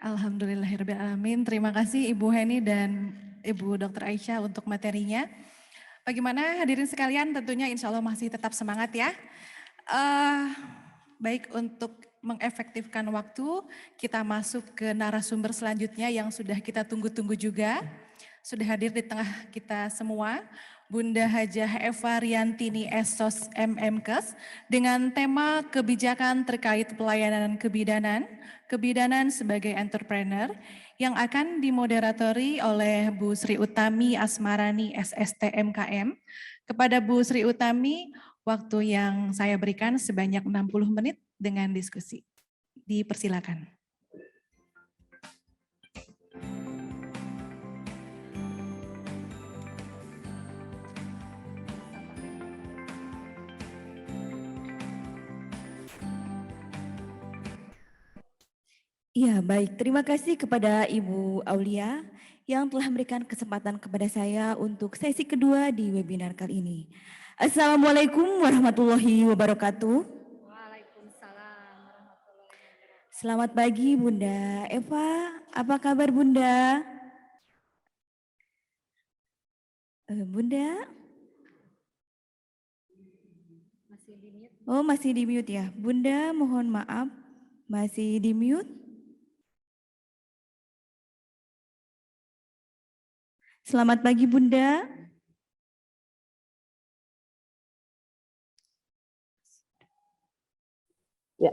Alhamdulillahirabbil alamin. Terima kasih Ibu Heni dan Ibu Dr. Aisyah untuk materinya. Bagaimana hadirin sekalian, tentunya insya Allah masih tetap semangat ya. Baik, untuk mengefektifkan waktu, kita masuk ke narasumber selanjutnya yang sudah kita tunggu-tunggu juga. Sudah hadir di tengah kita semua, Bunda Hajah Eva Riantini Esos MMkes dengan tema kebijakan terkait pelayanan kebidanan, kebidanan sebagai entrepreneur yang akan dimoderatori oleh Bu Sri Utami Asmarani SST MKM. Kepada Bu Sri Utami, waktu yang saya berikan sebanyak 60 menit dengan diskusi. Dipersilakan. Ya, baik. Terima kasih kepada Ibu Aulia yang telah memberikan kesempatan kepada saya untuk sesi kedua di webinar kali ini. Assalamualaikum warahmatullahi wabarakatuh. Waalaikumsalam warahmatullahi wabarakatuh. Selamat pagi Bunda Eva, apa kabar Bunda? Bunda? Masih di mute? Oh, masih di mute ya. Bunda, mohon maaf, masih di mute. Selamat pagi Bunda. Ya,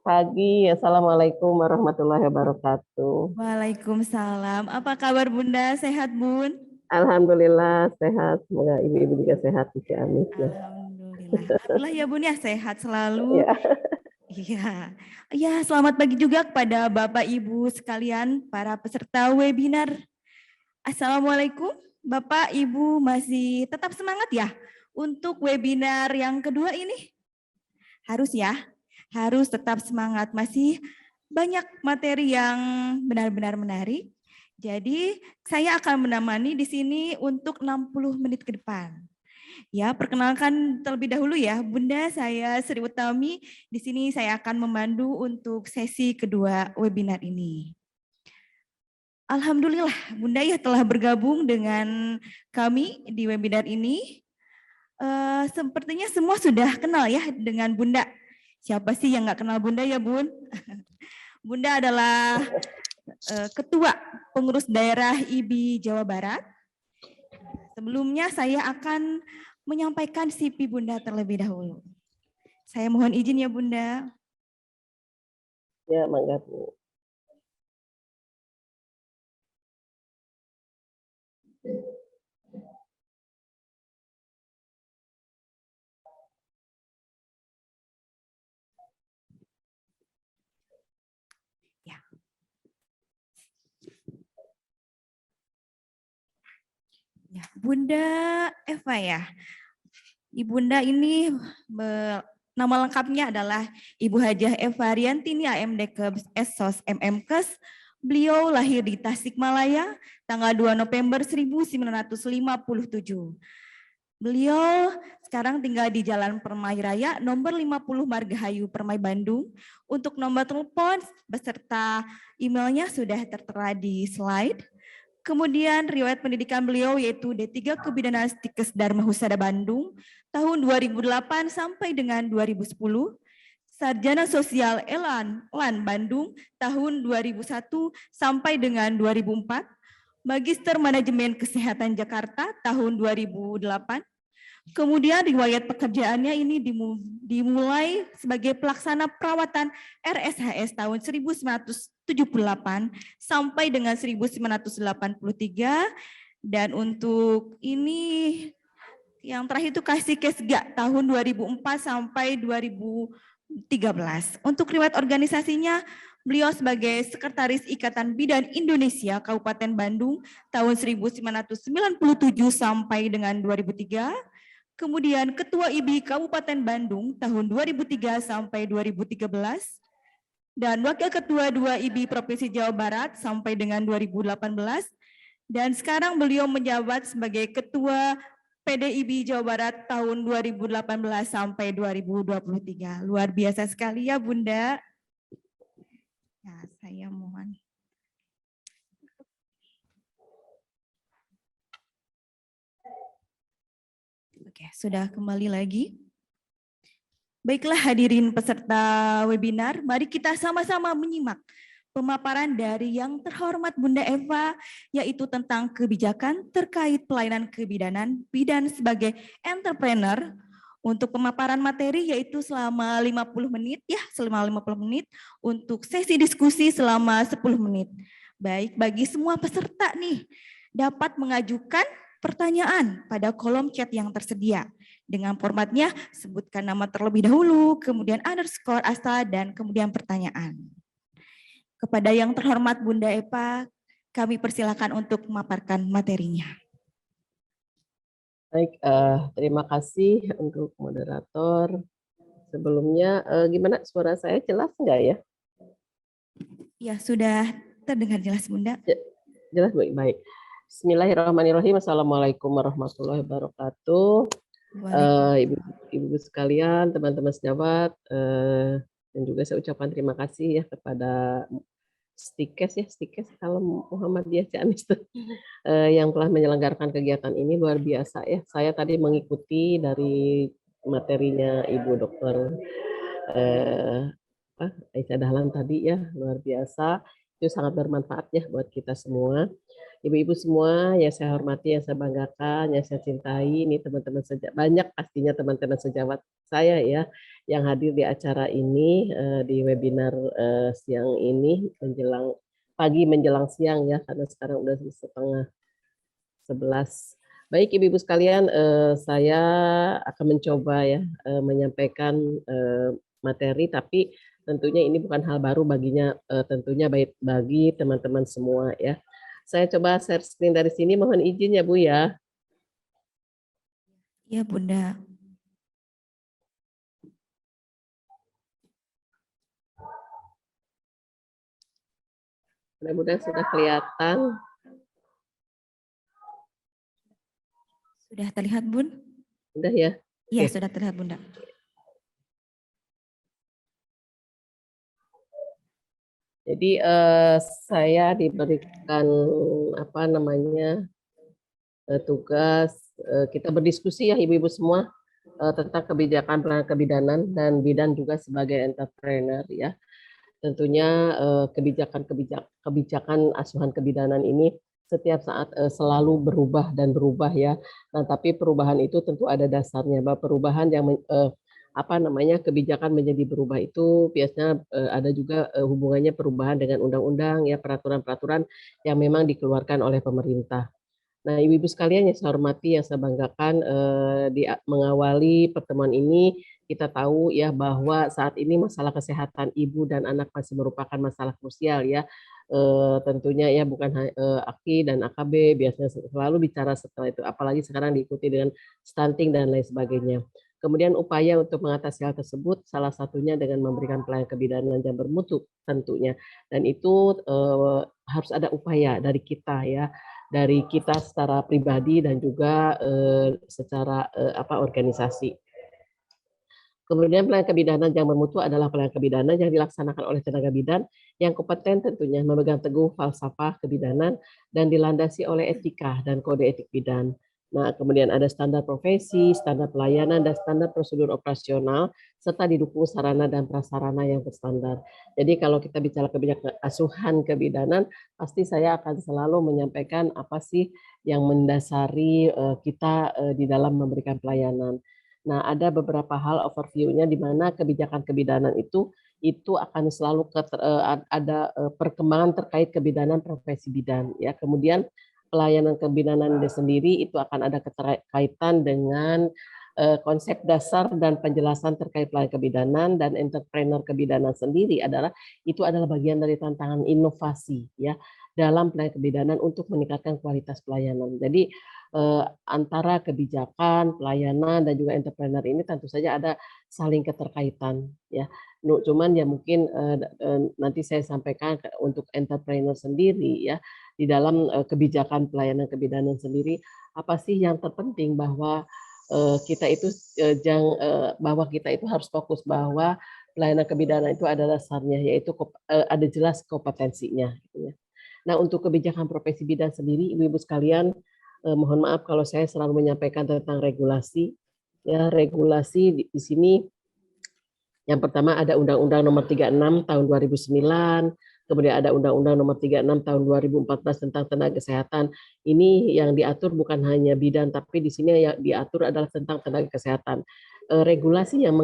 pagi. Assalamualaikum warahmatullahi wabarakatuh. Waalaikumsalam. Apa kabar Bunda? Sehat Bun? Alhamdulillah sehat. Semoga ibu-ibu juga sehat. Amin. Alhamdulillah. Alhamdulillah ya Bun ya, sehat selalu. Ya. Iya. Ya, selamat pagi juga kepada Bapak Ibu sekalian para peserta webinar. Assalamualaikum. Bapak Ibu masih tetap semangat ya untuk webinar yang kedua ini? Harus ya. Harus tetap semangat, masih banyak materi yang benar-benar menarik. Jadi saya akan menemani di sini untuk 60 menit ke depan. Ya, perkenalkan terlebih dahulu ya, Bunda, saya Sri Utami. Di sini saya akan memandu untuk sesi kedua webinar ini. Alhamdulillah, Bunda ya telah bergabung dengan kami di webinar ini. Sepertinya semua sudah kenal ya dengan Bunda. Siapa sih yang nggak kenal Bunda ya Bun? Bunda adalah Ketua Pengurus Daerah IBI Jawa Barat. Sebelumnya saya akan menyampaikan CV Bunda terlebih dahulu. Saya mohon izin ya Bunda. Ya, mangga Bu. Ya, Bunda Eva ya. Ibunda ini nama lengkapnya adalah Ibu Hajah Eva Riantini AMDkes Esos MMkes. Beliau lahir di Tasikmalaya tanggal 2 November 1957. Beliau sekarang tinggal di Jalan Permai Raya nomor 50 Margahayu Permai Bandung. Untuk nomor telepon beserta emailnya sudah tertera di slide. Kemudian riwayat pendidikan beliau yaitu D3 Kebidanan Stikes Dharma Husada Bandung tahun 2008 sampai dengan 2010. Sarjana Sosial LAN Bandung tahun 2001 sampai dengan 2004. Magister Manajemen Kesehatan Jakarta tahun 2008. Kemudian riwayat pekerjaannya ini dimulai sebagai pelaksana perawatan RSHS tahun 1978 sampai dengan 1983. Dan untuk ini yang terakhir itu Kasih Kesga tahun 2004 sampai 2013. Untuk riwayat organisasinya, beliau sebagai Sekretaris Ikatan Bidan Indonesia Kabupaten Bandung tahun 1997 sampai dengan 2003. Kemudian Ketua IBI Kabupaten Bandung tahun 2003 sampai 2013. Dan Wakil Ketua 2 IBI Provinsi Jawa Barat sampai dengan 2018. Dan sekarang beliau menjabat sebagai Ketua PDIBI Jawa Barat tahun 2018 sampai 2023. Luar biasa sekali ya Bunda. Nah, saya mohon Oke, sudah kembali lagi. Baiklah hadirin peserta webinar, mari kita sama-sama menyimak pemaparan dari yang terhormat Bunda Eva, yaitu tentang kebijakan terkait pelayanan kebidanan, bidan sebagai entrepreneur. Untuk pemaparan materi yaitu selama 50 menit ya, selama 50 menit, untuk sesi diskusi selama 10 menit. Baik, bagi semua peserta nih, dapat mengajukan pertanyaan pada kolom chat yang tersedia. Dengan formatnya, sebutkan nama terlebih dahulu, kemudian underscore asa, dan kemudian pertanyaan. Kepada yang terhormat Bunda Eva, kami persilakan untuk memaparkan materinya. Baik, terima kasih untuk moderator. Sebelumnya, gimana suara saya jelas nggak ya? Ya, sudah terdengar jelas Bunda. Jelas, baik. Bismillahirrahmanirrahim. Assalamualaikum warahmatullahi wabarakatuh. Ibu-ibu sekalian, teman-teman sejawat, dan juga saya ucapkan terima kasih ya kepada Stikes kalau Muhammadiyah Ciamis tuh, yang telah menyelenggarakan kegiatan ini luar biasa ya. Saya tadi mengikuti dari materinya Ibu Dokter Aisyah Dahlan tadi ya, luar biasa. Itu sangat bermanfaat ya buat kita semua. Ibu-ibu semua yang saya hormati, yang saya banggakan, yang saya cintai, ini teman-teman banyak pastinya teman-teman sejawat saya ya yang hadir di acara ini, di webinar siang ini menjelang pagi menjelang siang ya, karena sekarang udah 10:30. Baik ibu-ibu sekalian, saya akan mencoba ya menyampaikan materi, tapi tentunya ini bukan hal baru baginya, tentunya bagi teman-teman semua ya. Saya coba share screen dari sini, mohon izin ya Bu ya. Ya Bunda. Mudah-mudahan sudah kelihatan. Sudah terlihat Bun? Sudah ya? Iya, sudah terlihat Bunda. Jadi saya diberikan tugas kita berdiskusi ya ibu-ibu semua tentang kebijakan pelayanan kebidanan dan bidan juga sebagai entrepreneur ya. Tentunya kebijakan asuhan kebidanan ini setiap saat selalu berubah dan berubah ya. Nah, tapi perubahan itu tentu ada dasarnya. Bahwa perubahan yang kebijakan menjadi berubah itu biasanya ada juga hubungannya perubahan dengan undang-undang ya, peraturan-peraturan yang memang dikeluarkan oleh pemerintah. Nah, ibu-ibu sekalian yang saya hormati, yang saya banggakan, mengawali pertemuan ini, kita tahu ya bahwa saat ini masalah kesehatan ibu dan anak masih merupakan masalah krusial ya. Tentunya ya bukan AKI dan AKB biasanya selalu bicara setelah itu, apalagi sekarang diikuti dengan stunting dan lain sebagainya. Kemudian upaya untuk mengatasi hal tersebut salah satunya dengan memberikan pelayanan kebidanan yang bermutu tentunya. Dan itu harus ada upaya dari kita ya, dari kita secara pribadi dan juga secara organisasi. Kemudian pelayanan kebidanan yang bermutu adalah pelayanan kebidanan yang dilaksanakan oleh tenaga bidan yang kompeten tentunya memegang teguh falsafah kebidanan dan dilandasi oleh etika dan kode etik bidan. Nah, kemudian ada standar profesi, standar pelayanan, dan standar prosedur operasional, serta didukung sarana dan prasarana yang berstandar. Jadi kalau kita bicara kebijakan asuhan kebidanan, pasti saya akan selalu menyampaikan apa sih yang mendasari kita di dalam memberikan pelayanan. Nah, ada beberapa hal overview-nya di mana kebijakan kebidanan itu akan selalu ada perkembangan terkait kebidanan profesi bidan ya. Kemudian pelayanan kebidanan sendiri itu akan ada keterkaitan dengan konsep dasar dan penjelasan terkait pelayanan kebidanan, dan entrepreneur kebidanan sendiri itu adalah bagian dari tantangan inovasi ya dalam pelayanan kebidanan untuk meningkatkan kualitas pelayanan. Jadi antara kebijakan, pelayanan, dan juga entrepreneur ini tentu saja ada saling keterkaitan ya. Cuman ya mungkin nanti saya sampaikan untuk entrepreneur sendiri ya, di dalam kebijakan pelayanan kebidanan sendiri, apa sih yang terpenting bahwa kita itu bahwa kita itu harus fokus bahwa pelayanan kebidanan itu ada dasarnya, yaitu ada jelas kompetensinya. Gitu ya. Nah, untuk kebijakan profesi bidan sendiri, ibu-ibu sekalian, mohon maaf kalau saya selalu menyampaikan tentang regulasi, Ya, regulasi di sini yang pertama ada Undang-Undang Nomor 36 Tahun 2009, kemudian ada Undang-Undang Nomor 36 Tahun 2014 tentang tenaga kesehatan. Ini yang diatur bukan hanya bidan, tapi di sini yang diatur adalah tentang tenaga kesehatan. Regulasi yang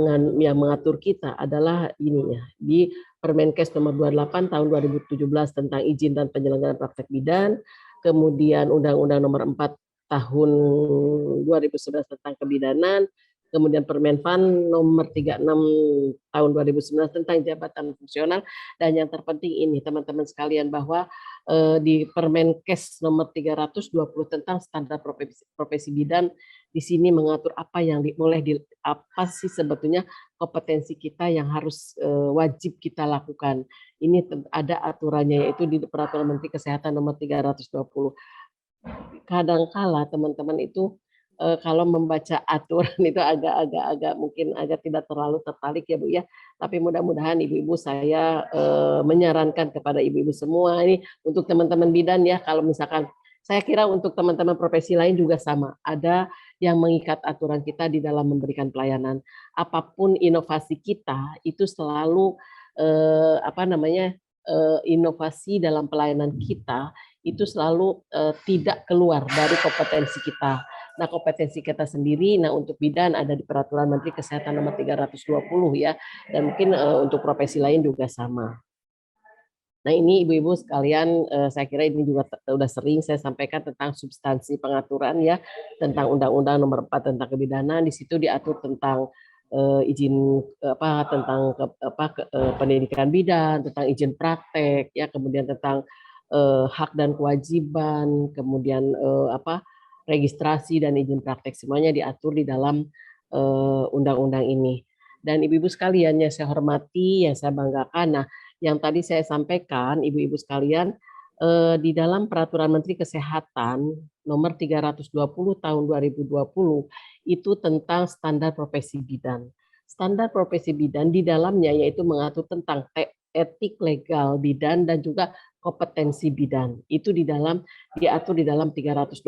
mengatur kita adalah ini ya, di Permenkes Nomor 28 Tahun 2017 tentang izin dan penyelenggaraan praktek bidan, kemudian Undang-Undang Nomor 4 Tahun 2011 tentang kebidanan, kemudian Permenpan Nomor 36 Tahun 2019 tentang jabatan fungsional, dan yang terpenting ini teman-teman sekalian bahwa di Permenkes Nomor 320 tentang standar profesi bidan, di sini mengatur apa yang apa sih sebetulnya kompetensi kita yang harus wajib kita lakukan. Ini ada aturannya, yaitu di Peraturan Menteri Kesehatan Nomor 320. Kadangkala teman-teman itu kalau membaca aturan itu agak mungkin agak tidak terlalu tertarik ya Bu ya. Tapi mudah-mudahan ibu-ibu saya menyarankan kepada ibu-ibu semua ini untuk teman-teman bidan ya, kalau misalkan saya kira untuk teman-teman profesi lain juga sama. Ada yang mengikat aturan kita di dalam memberikan pelayanan. Apapun inovasi kita itu selalu inovasi dalam pelayanan kita itu selalu tidak keluar dari kompetensi kita. Nah, kompetensi kita sendiri, nah untuk bidan ada di Peraturan Menteri Kesehatan Nomor 320 ya, dan mungkin untuk profesi lain juga sama. Nah, ini ibu-ibu sekalian, saya kira ini juga sudah sering saya sampaikan tentang substansi pengaturan ya, tentang Undang-Undang Nomor 4 tentang kebidanan. Di situ diatur tentang izin tentang pendidikan bidan, tentang izin praktek ya, kemudian tentang hak dan kewajiban, kemudian registrasi dan izin praktek, semuanya diatur di dalam undang-undang ini. Dan ibu-ibu sekalian yang saya hormati, yang saya banggakan, nah yang tadi saya sampaikan ibu-ibu sekalian, di dalam Peraturan Menteri Kesehatan Nomor 320 Tahun 2020 itu tentang standar profesi bidan. Standar profesi bidan di dalamnya yaitu mengatur tentang etik legal bidan dan juga kompetensi bidan. Itu diatur di dalam 320.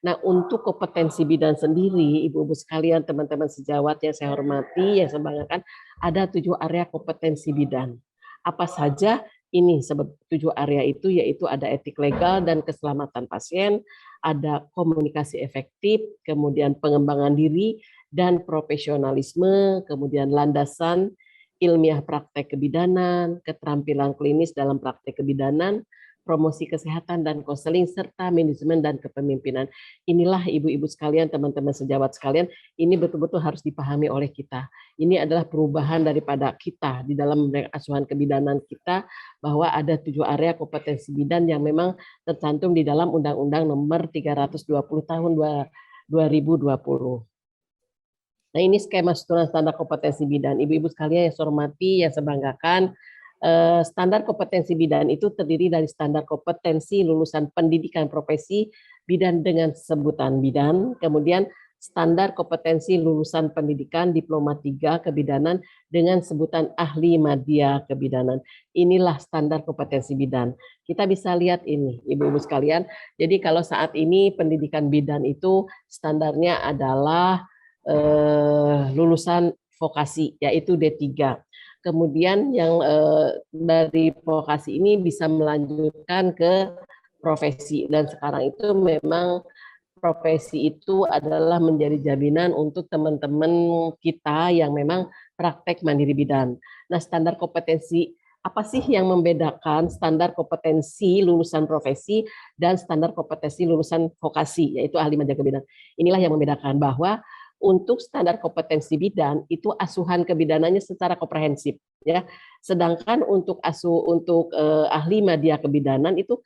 Nah, untuk kompetensi bidan sendiri, ibu-ibu sekalian, teman-teman sejawat yang saya hormati, yang saya banggakan, ada 7 area kompetensi bidan. Apa saja ini 7 area itu, yaitu ada etik legal dan keselamatan pasien, ada komunikasi efektif, kemudian pengembangan diri dan profesionalisme, kemudian landasan ilmiah praktek kebidanan, keterampilan klinis dalam praktek kebidanan, promosi kesehatan dan konseling, serta manajemen dan kepemimpinan. Inilah ibu-ibu sekalian, teman-teman sejawat sekalian, ini betul-betul harus dipahami oleh kita. Ini adalah perubahan daripada kita di dalam asuhan kebidanan kita, bahwa ada 7 area kompetensi bidan yang memang tercantum di dalam Undang-Undang Nomor 320 Tahun 2020. Nah, ini skema susunan standar kompetensi bidan. Ibu-ibu sekalian yang saya hormati, yang saya banggakan, standar kompetensi bidan itu terdiri dari standar kompetensi lulusan pendidikan profesi bidan dengan sebutan bidan, kemudian standar kompetensi lulusan pendidikan diploma 3 kebidanan dengan sebutan ahli madya kebidanan. Inilah standar kompetensi bidan. Kita bisa lihat ini, ibu-ibu sekalian. Jadi kalau saat ini pendidikan bidan itu standarnya adalah lulusan vokasi, yaitu D3. Kemudian yang dari vokasi ini bisa melanjutkan ke profesi, dan sekarang itu memang profesi itu adalah menjadi jaminan untuk teman-teman kita yang memang praktek mandiri bidan. Nah, standar kompetensi apa sih yang membedakan standar kompetensi lulusan profesi dan standar kompetensi lulusan vokasi, yaitu ahli madya kebidanan? Inilah yang membedakan, bahwa untuk standar kompetensi bidan itu asuhan kebidanannya secara komprehensif ya. Sedangkan untuk ahli madya kebidanan itu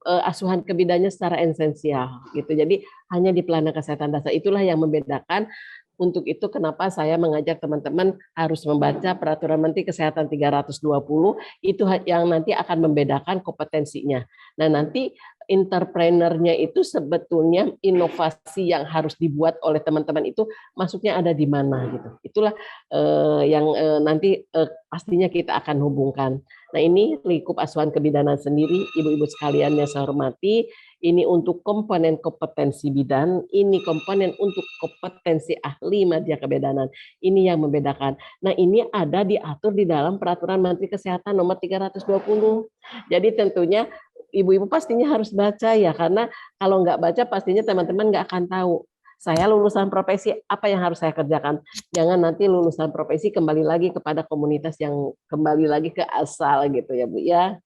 asuhan kebidanannya secara esensial gitu. Jadi hanya di pelayanan kesehatan dasar. Itulah yang membedakan. Untuk itu kenapa saya mengajak teman-teman harus membaca Peraturan Menteri Kesehatan 320, itu yang nanti akan membedakan kompetensinya. Nah, nanti entrepreneurnya itu sebetulnya inovasi yang harus dibuat oleh teman-teman itu masuknya ada di mana gitu. Itulah yang nanti pastinya kita akan hubungkan. Nah, ini lingkup asuhan kebidanan sendiri, ibu-ibu sekalian yang saya hormati, ini untuk komponen kompetensi bidan, ini komponen untuk kompetensi ahli media kebidanan. Ini yang membedakan. Nah, ini ada diatur di dalam Peraturan Menteri Kesehatan nomor 320. Jadi tentunya ibu-ibu pastinya harus baca ya, karena kalau nggak baca pastinya teman-teman nggak akan tahu. Saya lulusan profesi, apa yang harus saya kerjakan? Jangan nanti lulusan profesi kembali lagi kepada komunitas yang kembali lagi ke asal gitu ya Bu ya.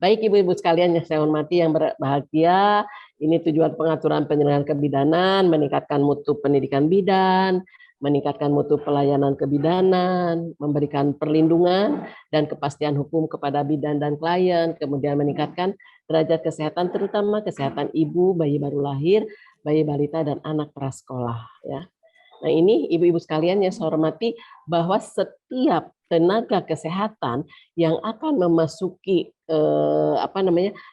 Baik ibu-ibu sekalian yang saya hormati yang berbahagia, ini tujuan pengaturan penyelenggaraan kebidanan, meningkatkan mutu pendidikan bidan, meningkatkan mutu pelayanan kebidanan, memberikan perlindungan dan kepastian hukum kepada bidan dan klien, kemudian meningkatkan derajat kesehatan terutama kesehatan ibu, bayi baru lahir, bayi balita dan anak prasekolah ya. Nah, ini ibu-ibu sekalian yang saya hormati bahwa setiap tenaga kesehatan yang akan memasuki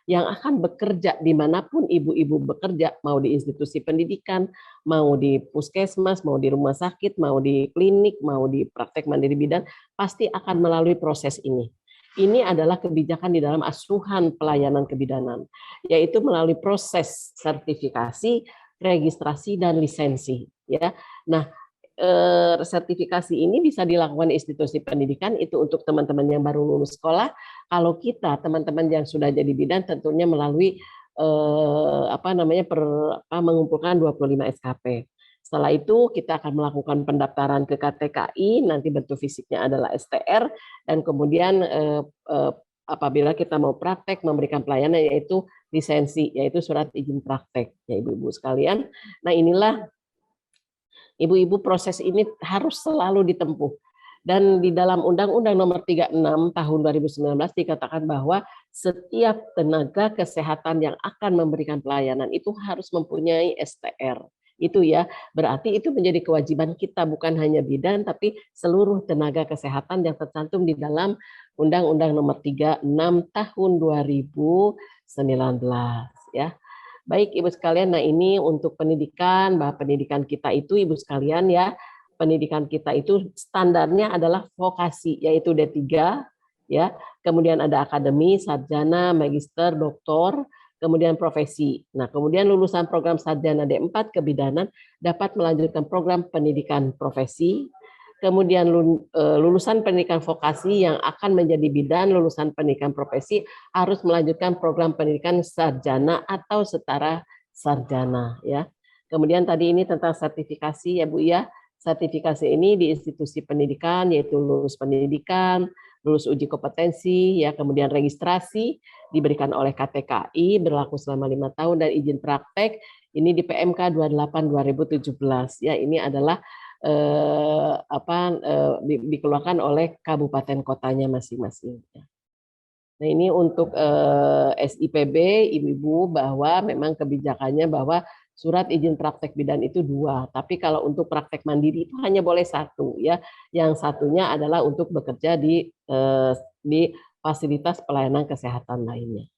yang akan bekerja dimanapun ibu-ibu bekerja, mau di institusi pendidikan, mau di puskesmas, mau di rumah sakit, mau di klinik, mau di praktek mandiri bidan, pasti akan melalui proses ini. Ini adalah kebijakan di dalam asuhan pelayanan kebidanan, yaitu melalui proses sertifikasi, registrasi dan lisensi ya. Nah, sertifikasi ini bisa dilakukan di institusi pendidikan itu untuk teman-teman yang baru lulus sekolah. Kalau kita teman-teman yang sudah jadi bidan tentunya melalui mengumpulkan 25 SKP. Setelah itu kita akan melakukan pendaftaran ke KTKI, nanti bentuk fisiknya adalah STR dan kemudian apabila kita mau praktek memberikan pelayanan yaitu lisensi, yaitu surat izin praktek ya ibu-ibu sekalian. Nah, inilah ibu-ibu proses ini harus selalu ditempuh. Dan di dalam Undang-Undang Nomor 36 Tahun 2019 dikatakan bahwa setiap tenaga kesehatan yang akan memberikan pelayanan itu harus mempunyai STR. Itu ya, berarti itu menjadi kewajiban kita bukan hanya bidan tapi seluruh tenaga kesehatan yang tercantum di dalam Undang-Undang Nomor 36 Tahun 2019 ya. Baik Ibu sekalian, nah ini untuk pendidikan, bahwa pendidikan kita itu Ibu sekalian ya, pendidikan kita itu standarnya adalah vokasi, yaitu D3, ya. Kemudian ada akademi, sarjana, magister, doktor, kemudian profesi. Nah, kemudian lulusan program sarjana D4 kebidanan dapat melanjutkan program pendidikan profesi. Kemudian lulusan pendidikan vokasi yang akan menjadi bidan, lulusan pendidikan profesi harus melanjutkan program pendidikan sarjana atau setara sarjana ya. Kemudian tadi ini tentang sertifikasi ya Bu ya. Sertifikasi ini di institusi pendidikan yaitu lulus pendidikan, lulus uji kompetensi ya, kemudian registrasi diberikan oleh KTKI berlaku selama 5 tahun dan izin praktek ini di PMK 28 2017 ya. Ini adalah dikeluarkan oleh kabupaten kotanya masing-masing. Nah, ini untuk SIPB ibu-ibu bahwa memang kebijakannya bahwa surat izin praktek bidan itu 2, tapi kalau untuk praktek mandiri itu hanya boleh 1 ya. Yang satunya adalah untuk bekerja di fasilitas pelayanan kesehatan lainnya.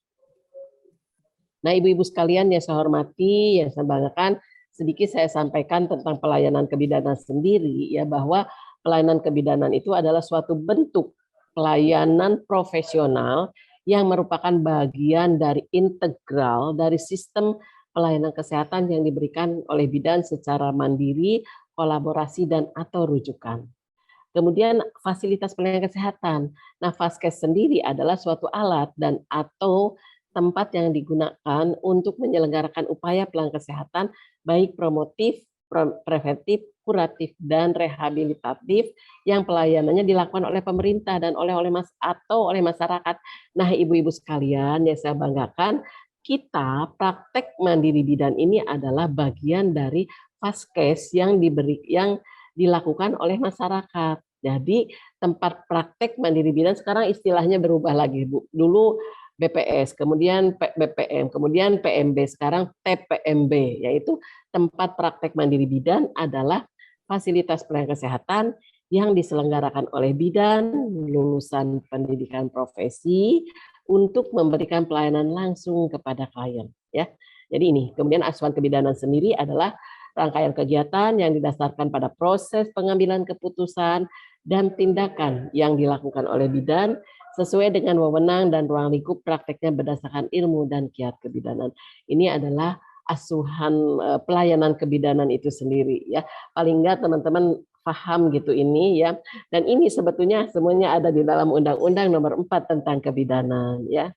Nah, ibu-ibu sekalian yang saya hormati, yang saya banggakan, sedikit saya sampaikan tentang pelayanan kebidanan sendiri ya, bahwa pelayanan kebidanan itu adalah suatu bentuk pelayanan profesional yang merupakan bagian dari integral dari sistem pelayanan kesehatan yang diberikan oleh bidan secara mandiri, kolaborasi dan atau rujukan. Kemudian fasilitas pelayanan kesehatan. Nah, Vaskes sendiri adalah suatu alat dan atau tempat yang digunakan untuk menyelenggarakan upaya pelayanan kesehatan baik promotif, preventif, kuratif dan rehabilitatif yang pelayanannya dilakukan oleh pemerintah dan oleh masyarakat. Nah, ibu-ibu sekalian yang saya banggakan, kita praktek mandiri bidan ini adalah bagian dari Vaskes yang dilakukan oleh masyarakat. Jadi tempat praktek mandiri bidan sekarang istilahnya berubah lagi, Bu. Dulu BPS, kemudian BPM, kemudian PMB, sekarang TPMB, yaitu tempat praktek mandiri bidan adalah fasilitas pelayanan kesehatan yang diselenggarakan oleh bidan lulusan pendidikan profesi untuk memberikan pelayanan langsung kepada klien. Ya, jadi ini. Kemudian asuhan kebidanan sendiri adalah rangkaian kegiatan yang didasarkan pada proses pengambilan keputusan dan tindakan yang dilakukan oleh bidan sesuai dengan wewenang dan ruang lingkup prakteknya berdasarkan ilmu dan kiat kebidanan. Ini adalah asuhan pelayanan kebidanan itu sendiri ya. Paling enggak teman-teman paham gitu ini ya. Dan ini sebetulnya semuanya ada di dalam Undang-Undang Nomor 4 tentang kebidanan ya.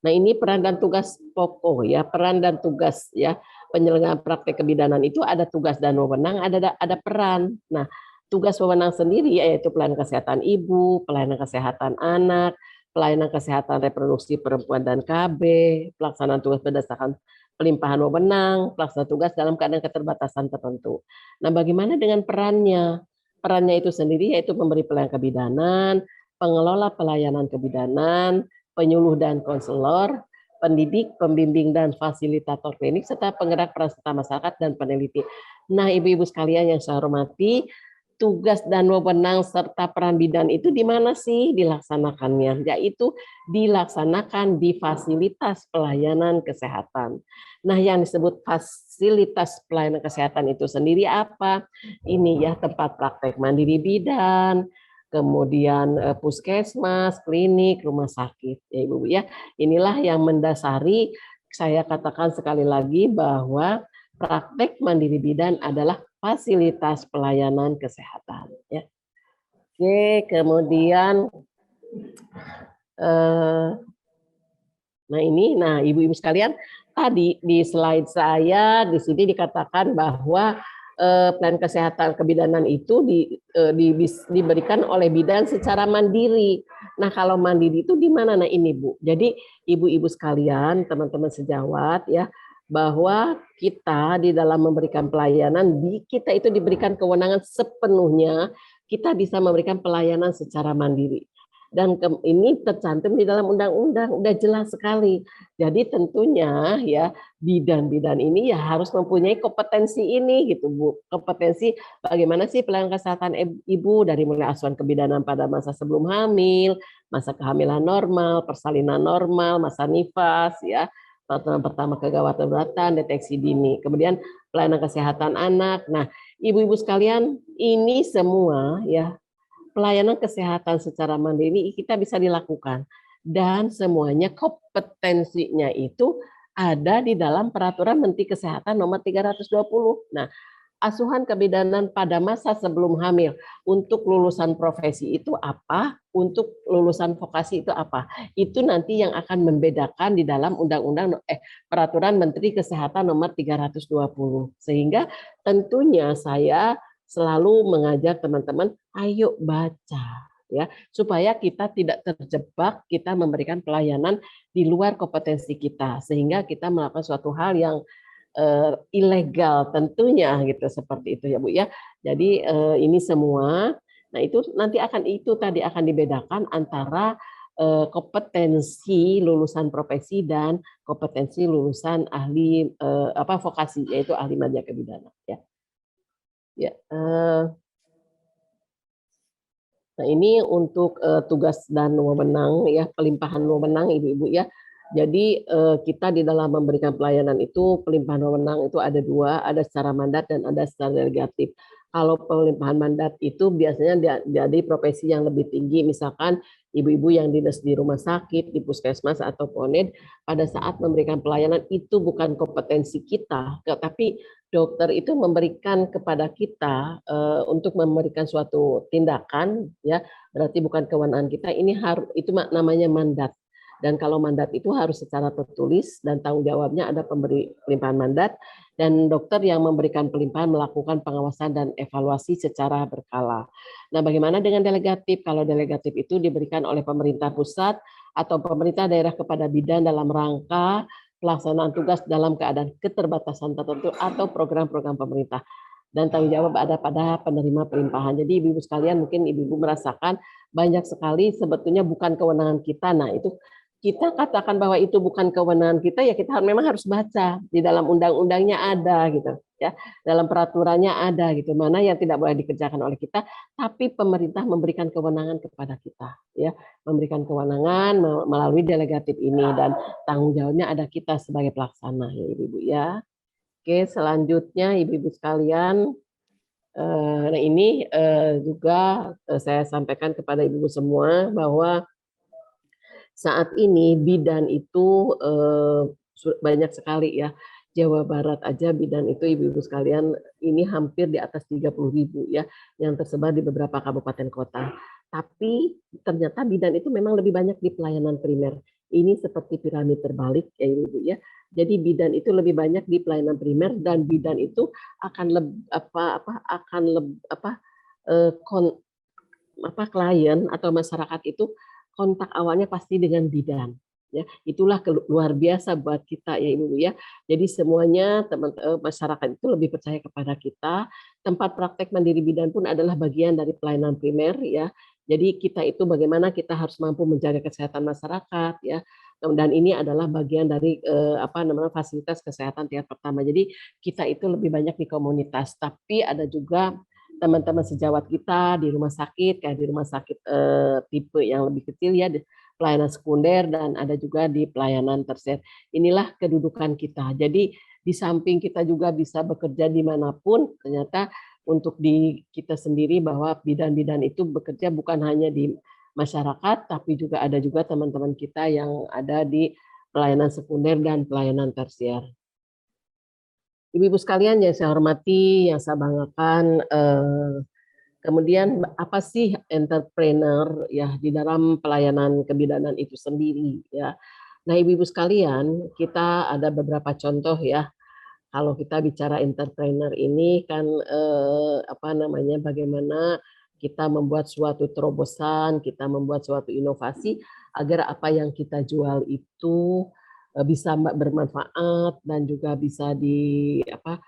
Nah, ini peran dan tugas pokok ya, peran dan tugas ya. Penyelenggaraan praktek kebidanan itu ada tugas dan wewenang, ada peran. Nah, tugas wewenang sendiri yaitu pelayanan kesehatan ibu, pelayanan kesehatan anak, pelayanan kesehatan reproduksi perempuan dan KB, pelaksanaan tugas berdasarkan pelimpahan wewenang, pelaksanaan tugas dalam keadaan keterbatasan tertentu. Nah, bagaimana dengan perannya? Perannya itu sendiri yaitu memberi pelayanan kebidanan, pengelola pelayanan kebidanan, penyuluh dan konselor, pendidik, pembimbing dan fasilitator klinik, serta penggerak peran serta masyarakat dan peneliti. Nah, ibu-ibu sekalian yang saya hormati, tugas dan wewenang serta peran bidan itu di mana sih dilaksanakannya? Yaitu dilaksanakan di fasilitas pelayanan kesehatan. Nah, yang disebut fasilitas pelayanan kesehatan itu sendiri apa? Ini ya tempat praktek mandiri bidan, kemudian puskesmas, klinik, rumah sakit, ya Ibu ya. Inilah yang mendasari saya katakan sekali lagi bahwa praktek mandiri bidan adalah fasilitas pelayanan kesehatan. Ya. Oke, kemudian nah ibu-ibu sekalian, tadi di slide saya di sini dikatakan bahwa plan kesehatan kebidanan itu diberikan oleh bidan secara mandiri. Nah, kalau mandiri itu di mana? Nah, ini Bu. Jadi ibu-ibu sekalian, teman-teman sejawat ya, bahwa kita di dalam memberikan pelayanan, kita itu diberikan kewenangan sepenuhnya, kita bisa memberikan pelayanan secara mandiri. Dan ini tercantum di dalam undang-undang, udah jelas sekali. Jadi tentunya ya bidan-bidan ini ya harus mempunyai kompetensi ini gitu Bu. Kompetensi bagaimana sih pelayanan kesehatan ibu dari mulai asuhan kebidanan pada masa sebelum hamil, masa kehamilan normal, persalinan normal, masa nifas ya, tahun pertama kegawatan deteksi dini, kemudian pelayanan kesehatan anak. Nah, ibu-ibu sekalian, ini semua ya pelayanan kesehatan secara mandiri kita bisa dilakukan dan semuanya kompetensinya itu ada di dalam Peraturan Menteri Kesehatan Nomor 320. Nah, asuhan kebidanan pada masa sebelum hamil untuk lulusan profesi itu apa, untuk lulusan vokasi itu apa. Itu nanti yang akan membedakan di dalam Peraturan Menteri Kesehatan Nomor 320. Sehingga tentunya saya selalu mengajak teman-teman, ayo baca ya, supaya kita tidak terjebak kita memberikan pelayanan di luar kompetensi kita, sehingga kita melakukan suatu hal yang ilegal tentunya gitu, seperti itu ya Bu ya. Jadi ini semua, nah itu nanti akan dibedakan antara kompetensi lulusan profesi dan kompetensi lulusan ahli vokasi, yaitu ahli media kebidanan ya. Ya, nah ini untuk tugas dan wewenang ya, pelimpahan wewenang ibu-ibu ya. Jadi kita di dalam memberikan pelayanan itu pelimpahan wewenang itu ada dua, ada secara mandat dan ada secara delegatif. Kalau pelimpahan mandat itu biasanya jadi profesi yang lebih tinggi, misalkan ibu-ibu yang dinas di rumah sakit, di puskesmas atau poned, pada saat memberikan pelayanan itu bukan kompetensi kita, tapi dokter itu memberikan kepada kita untuk memberikan suatu tindakan ya, berarti bukan kewenangan kita, ini itu namanya mandat. Dan kalau mandat itu harus secara tertulis dan tanggung jawabnya ada pemberi pelimpahan mandat, dan dokter yang memberikan pelimpahan melakukan pengawasan dan evaluasi secara berkala. Nah, bagaimana dengan delegatif? Kalau delegatif itu diberikan oleh pemerintah pusat atau pemerintah daerah kepada bidan dalam rangka pelaksanaan tugas dalam keadaan keterbatasan tertentu atau program-program pemerintah. Dan tanggung jawab ada pada penerima pelimpahan. Jadi ibu-ibu sekalian, mungkin ibu-ibu merasakan banyak sekali sebetulnya bukan kewenangan kita. Nah, itu kita katakan bahwa itu bukan kewenangan kita, ya kita memang harus baca di dalam undang-undangnya ada gitu ya, dalam peraturannya ada gitu, mana yang tidak boleh dikerjakan oleh kita, tapi pemerintah memberikan kewenangan kepada kita ya, memberikan kewenangan melalui delegatif ini, dan tanggung jawabnya ada kita sebagai pelaksana ya ibu-ibu ya. Oke, selanjutnya ibu-ibu sekalian, Nah ini juga saya sampaikan kepada ibu semua bahwa saat ini bidan itu banyak sekali ya. Jawa Barat aja bidan itu ibu-ibu sekalian ini hampir di atas 30.000 ya yang tersebar di beberapa kabupaten kota. Tapi ternyata bidan itu memang lebih banyak di pelayanan primer. Ini seperti piramid terbalik ya ibu ya. Jadi bidan itu lebih banyak di pelayanan primer dan bidan itu akan klien atau masyarakat itu kontak awalnya pasti dengan bidan. Ya, itulah luar biasa buat kita ya Ibu ya. Jadi semuanya masyarakat itu lebih percaya kepada kita. Tempat praktek mandiri bidan pun adalah bagian dari pelayanan primer ya. Jadi kita itu bagaimana kita harus mampu menjaga kesehatan masyarakat ya. Dan ini adalah bagian dari fasilitas kesehatan tingkat pertama. Jadi kita itu lebih banyak di komunitas, tapi ada juga teman-teman sejawat kita di rumah sakit, kayak di rumah sakit tipe yang lebih kecil ya, pelayanan sekunder, dan ada juga di pelayanan tersier. Inilah kedudukan kita. Jadi di samping kita juga bisa bekerja dimanapun, ternyata untuk di kita sendiri bahwa bidan-bidan itu bekerja bukan hanya di masyarakat, tapi juga ada juga teman-teman kita yang ada di pelayanan sekunder dan pelayanan tersier. Ibu-ibu sekalian yang saya hormati, yang saya banggakan, kemudian apa sih entrepreneur ya di dalam pelayanan kebidanan itu sendiri ya. Nah, ibu-ibu sekalian, kita ada beberapa contoh ya. Kalau kita bicara entrepreneur ini kan bagaimana kita membuat suatu terobosan, kita membuat suatu inovasi agar apa yang kita jual itu bisa bermanfaat dan juga bisa diadop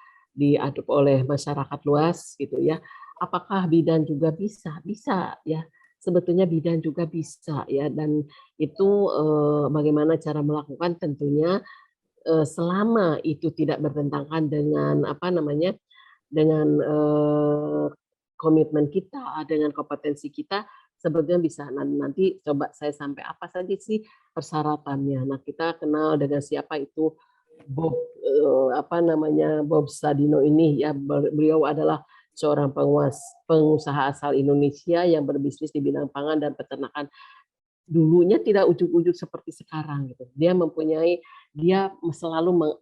oleh masyarakat luas gitu ya. Apakah bidan juga bisa? Bisa ya. Sebetulnya bidan juga bisa ya, dan itu bagaimana cara melakukan tentunya selama itu tidak bertentangan dengan dengan komitmen kita, dengan kompetensi kita, sebetulnya bisa. Nanti coba saya sampai apa saja sih persyaratannya. Nah, kita kenal dengan siapa itu Bob Bob Sadino ini ya. Beliau adalah seorang pengusaha asal Indonesia yang berbisnis di bidang pangan dan peternakan. Dulunya tidak ujuk-ujuk seperti sekarang gitu. Dia selalu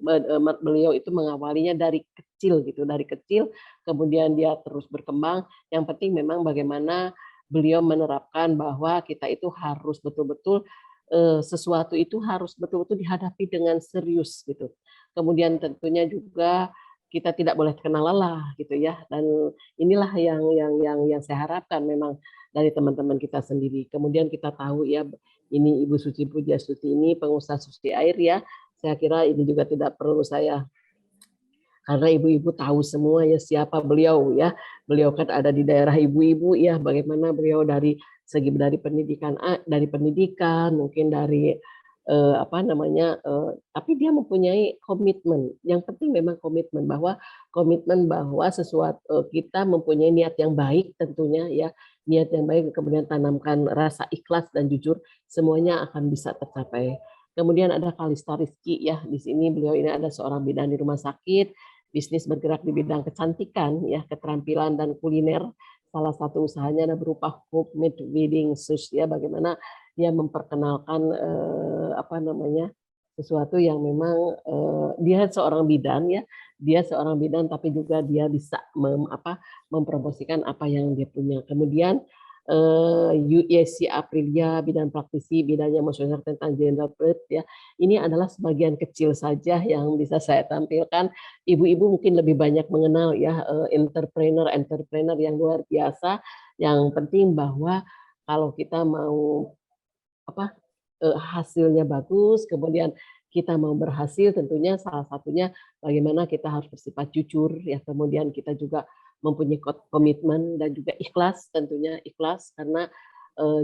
beliau itu mengawalinya dari kecil gitu, dari kecil kemudian dia terus berkembang. Yang penting memang bagaimana beliau menerapkan bahwa kita itu harus betul-betul sesuatu itu harus betul-betul dihadapi dengan serius gitu. Kemudian tentunya juga kita tidak boleh kena lelah gitu ya. Dan inilah yang saya harapkan memang dari teman-teman kita sendiri. Kemudian kita tahu ya, ini Ibu Suci Pujiastuti ini pengusaha susu air ya. Saya kira ini juga tidak perlu saya, karena ibu-ibu tahu semua ya siapa beliau ya. Beliau kan ada di daerah ibu-ibu ya, bagaimana beliau dari segi dari pendidikan mungkin dari tapi dia mempunyai komitmen. Yang penting memang komitmen bahwa sesuatu kita mempunyai niat yang baik tentunya ya, niat yang baik, kemudian tanamkan rasa ikhlas dan jujur, semuanya akan bisa tercapai. Kemudian ada Kalista Rizky ya, di sini beliau ini ada seorang bidan di rumah sakit, bisnis bergerak di bidang kecantikan ya, keterampilan dan kuliner. Salah satu usahanya ada berupa homemade wedding shoes ya, bagaimana dia memperkenalkan sesuatu yang memang dia seorang bidan ya, tapi juga dia bisa mempromosikan apa yang dia punya. Kemudian USC Aprilia, bidan praktisi, bidannya maksudnya tentang general birth ya. Ini adalah sebagian kecil saja yang bisa saya tampilkan. Ibu-ibu mungkin lebih banyak mengenal ya entrepreneur yang luar biasa. Yang penting bahwa kalau kita mau hasilnya bagus, kemudian kita mau berhasil, tentunya salah satunya bagaimana kita harus bersifat jujur ya, kemudian kita juga mempunyai komitmen dan juga ikhlas, tentunya ikhlas karena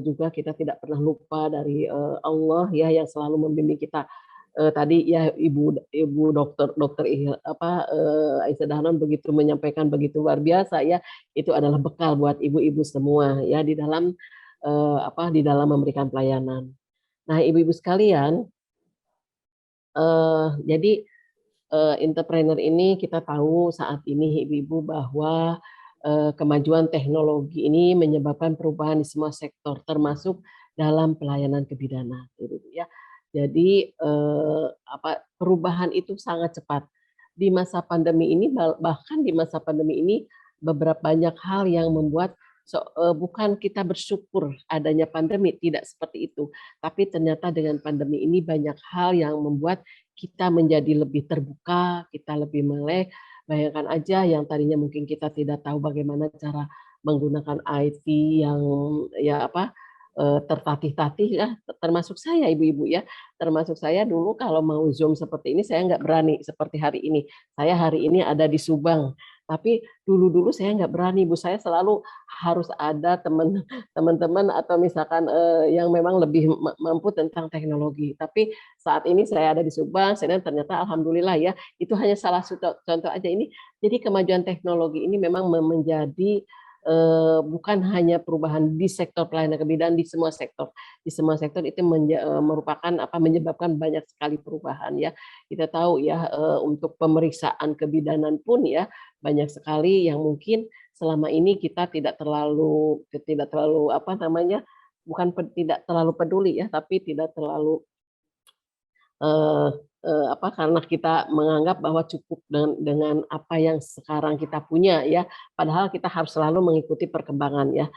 juga kita tidak pernah lupa dari Allah ya yang selalu membimbing kita. Tadi ya ibu dokter Aisyah Dahlan begitu menyampaikan begitu luar biasa ya, itu adalah bekal buat ibu-ibu semua ya di dalam memberikan pelayanan. Nah, ibu-ibu sekalian, jadi entrepreneur ini kita tahu saat ini ibu-ibu bahwa kemajuan teknologi ini menyebabkan perubahan di semua sektor, termasuk dalam pelayanan kebidanan, gitu ya. Jadi perubahan itu sangat cepat. Di masa pandemi ini, bahkan di masa pandemi ini beberapa banyak hal yang membuat bukan kita bersyukur adanya pandemi, tidak seperti itu. Tapi ternyata dengan pandemi ini banyak hal yang membuat kita menjadi lebih terbuka, kita lebih melek. Bayangkan aja yang tadinya mungkin kita tidak tahu bagaimana cara menggunakan IT yang tertatih-tatih ya, termasuk saya ibu-ibu ya, termasuk saya dulu kalau mau Zoom seperti ini saya nggak berani seperti hari ini. Saya hari ini ada di Subang, tapi dulu saya nggak berani, Bu. Saya selalu harus ada teman-teman atau misalkan yang memang lebih mampu tentang teknologi. Tapi saat ini saya ada di Subang, saya ternyata alhamdulillah ya, itu hanya salah satu contoh aja ini. Jadi kemajuan teknologi ini memang menjadi bukan hanya perubahan di sektor pelayanan kebidanan, di semua sektor. Di semua sektor itu menyebabkan banyak sekali perubahan ya. Kita tahu ya untuk pemeriksaan kebidanan pun ya banyak sekali yang mungkin selama ini kita tidak terlalu tidak terlalu peduli ya, tapi tidak terlalu karena kita menganggap bahwa cukup dengan apa yang sekarang kita punya ya, padahal kita harus selalu mengikuti perkembangan ya.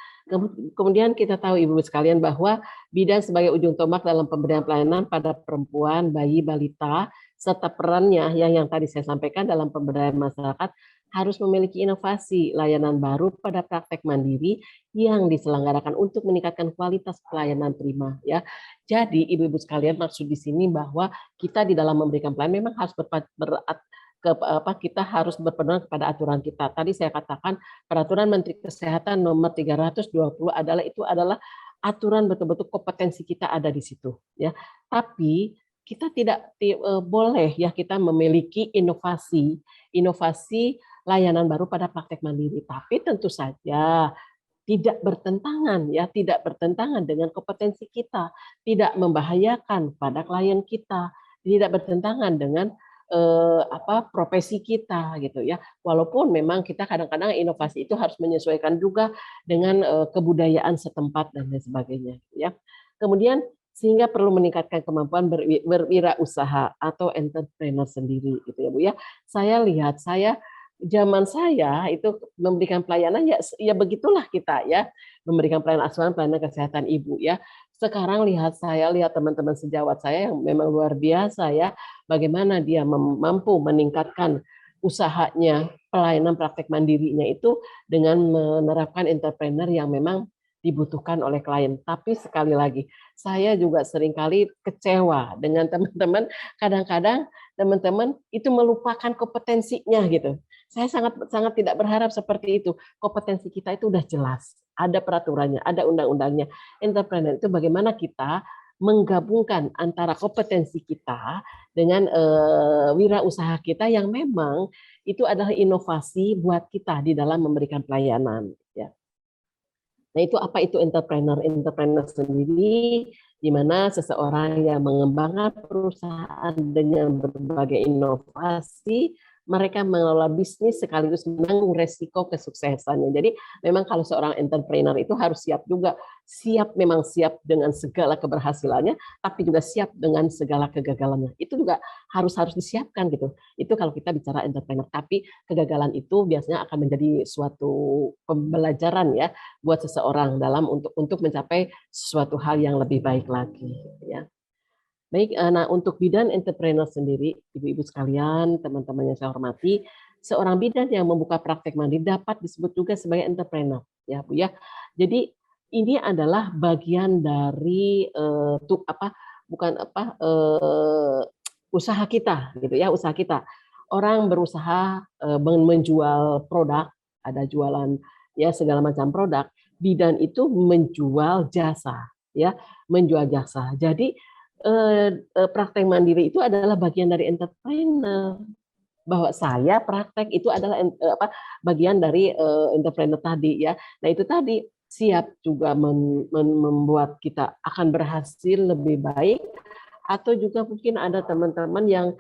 Kemudian kita tahu ibu sekalian bahwa bidan sebagai ujung tombak dalam pemberian pelayanan pada perempuan, bayi, balita, serta perannya yang tadi saya sampaikan dalam pemberdayaan masyarakat harus memiliki inovasi layanan baru pada praktek mandiri yang diselenggarakan untuk meningkatkan kualitas pelayanan prima ya. Jadi ibu-ibu sekalian, maksud di sini bahwa kita di dalam memberikan pelayanan memang harus kita harus berpedoman kepada aturan kita. Tadi saya katakan peraturan Menteri Kesehatan nomor 320 adalah aturan betul-betul kompetensi kita ada di situ ya. Tapi kita tidak boleh ya kita memiliki inovasi layanan baru pada praktek mandiri, tapi tentu saja tidak bertentangan dengan kompetensi kita, tidak membahayakan pada klien kita, tidak bertentangan dengan profesi kita gitu ya. Walaupun memang kita kadang-kadang inovasi itu harus menyesuaikan juga dengan kebudayaan setempat dan lain sebagainya ya. Kemudian sehingga perlu meningkatkan kemampuan berwirausaha atau entrepreneur sendiri gitu ya Bu ya. Zaman saya itu memberikan pelayanan ya begitulah kita ya, memberikan pelayanan asuransi, pelayanan kesehatan ibu ya. Sekarang lihat teman-teman sejawat saya yang memang luar biasa ya, bagaimana dia mampu meningkatkan usahanya, pelayanan praktek mandirinya itu dengan menerapkan entrepreneur yang memang dibutuhkan oleh klien. Tapi sekali lagi, saya juga seringkali kecewa dengan teman-teman, kadang-kadang teman-teman itu melupakan kompetensinya gitu. Saya sangat tidak berharap seperti itu. Kompetensi kita itu udah jelas, ada peraturannya, ada undang-undangnya. Entrepreneur itu bagaimana kita menggabungkan antara kompetensi kita dengan wirausaha kita yang memang itu adalah inovasi buat kita di dalam memberikan pelayanan. Ya. Nah itu apa itu entrepreneur? Entrepreneur sendiri di mana seseorang yang mengembangkan perusahaan dengan berbagai inovasi, mereka mengelola bisnis sekaligus menanggung resiko kesuksesannya. Jadi memang kalau seorang entrepreneur itu harus siap dengan segala keberhasilannya, tapi juga siap dengan segala kegagalannya. Itu juga harus disiapkan gitu. Itu kalau kita bicara entrepreneur. Tapi kegagalan itu biasanya akan menjadi suatu pembelajaran ya buat seseorang dalam untuk mencapai sesuatu hal yang lebih baik lagi. Ya. Baik, nah untuk bidan entrepreneur sendiri, ibu-ibu sekalian, teman-teman yang saya hormati, seorang bidan yang membuka praktek mandiri dapat disebut juga sebagai entrepreneur, ya Bu ya. Jadi ini adalah bagian dari usaha kita, gitu ya, usaha kita. Orang berusaha menjual produk, ada jualan ya segala macam produk. Bidan itu menjual jasa, ya, menjual jasa. Jadi praktek mandiri itu adalah bagian dari entrepreneur. Bahwa saya praktek itu adalah bagian dari entrepreneur tadi ya. Nah itu tadi siap juga membuat kita akan berhasil lebih baik, atau juga mungkin ada teman-teman yang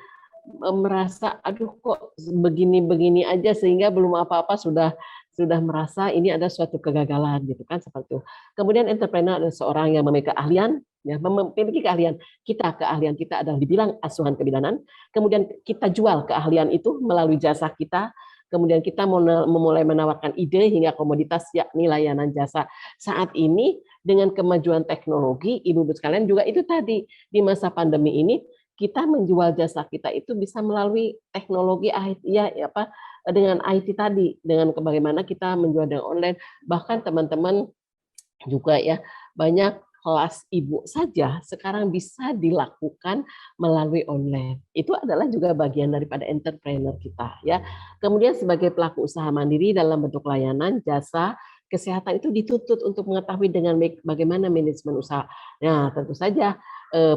merasa aduh kok begini-begini aja sehingga belum apa-apa sudah sudah merasa ini ada suatu kegagalan gitu kan, seperti itu. Kemudian entrepreneur adalah seorang yang memiliki keahlian, ya, memiliki keahlian. Keahlian kita adalah dibilang asuhan kebidanan. Kemudian kita jual keahlian itu melalui jasa kita. Kemudian kita memulai menawarkan ide hingga komoditas, yakni layanan jasa. Saat ini dengan kemajuan teknologi, ibu-ibu sekalian, juga itu tadi di masa pandemi ini kita menjual jasa kita itu bisa melalui teknologi dengan IT tadi, dengan bagaimana kita menjual dengan online. Bahkan teman-teman juga ya, banyak kelas ibu saja sekarang bisa dilakukan melalui online. Itu adalah juga bagian daripada entrepreneur kita ya. Kemudian sebagai pelaku usaha mandiri dalam bentuk layanan, jasa, kesehatan itu dituntut untuk mengetahui dengan bagaimana manajemen usaha. Nah, tentu saja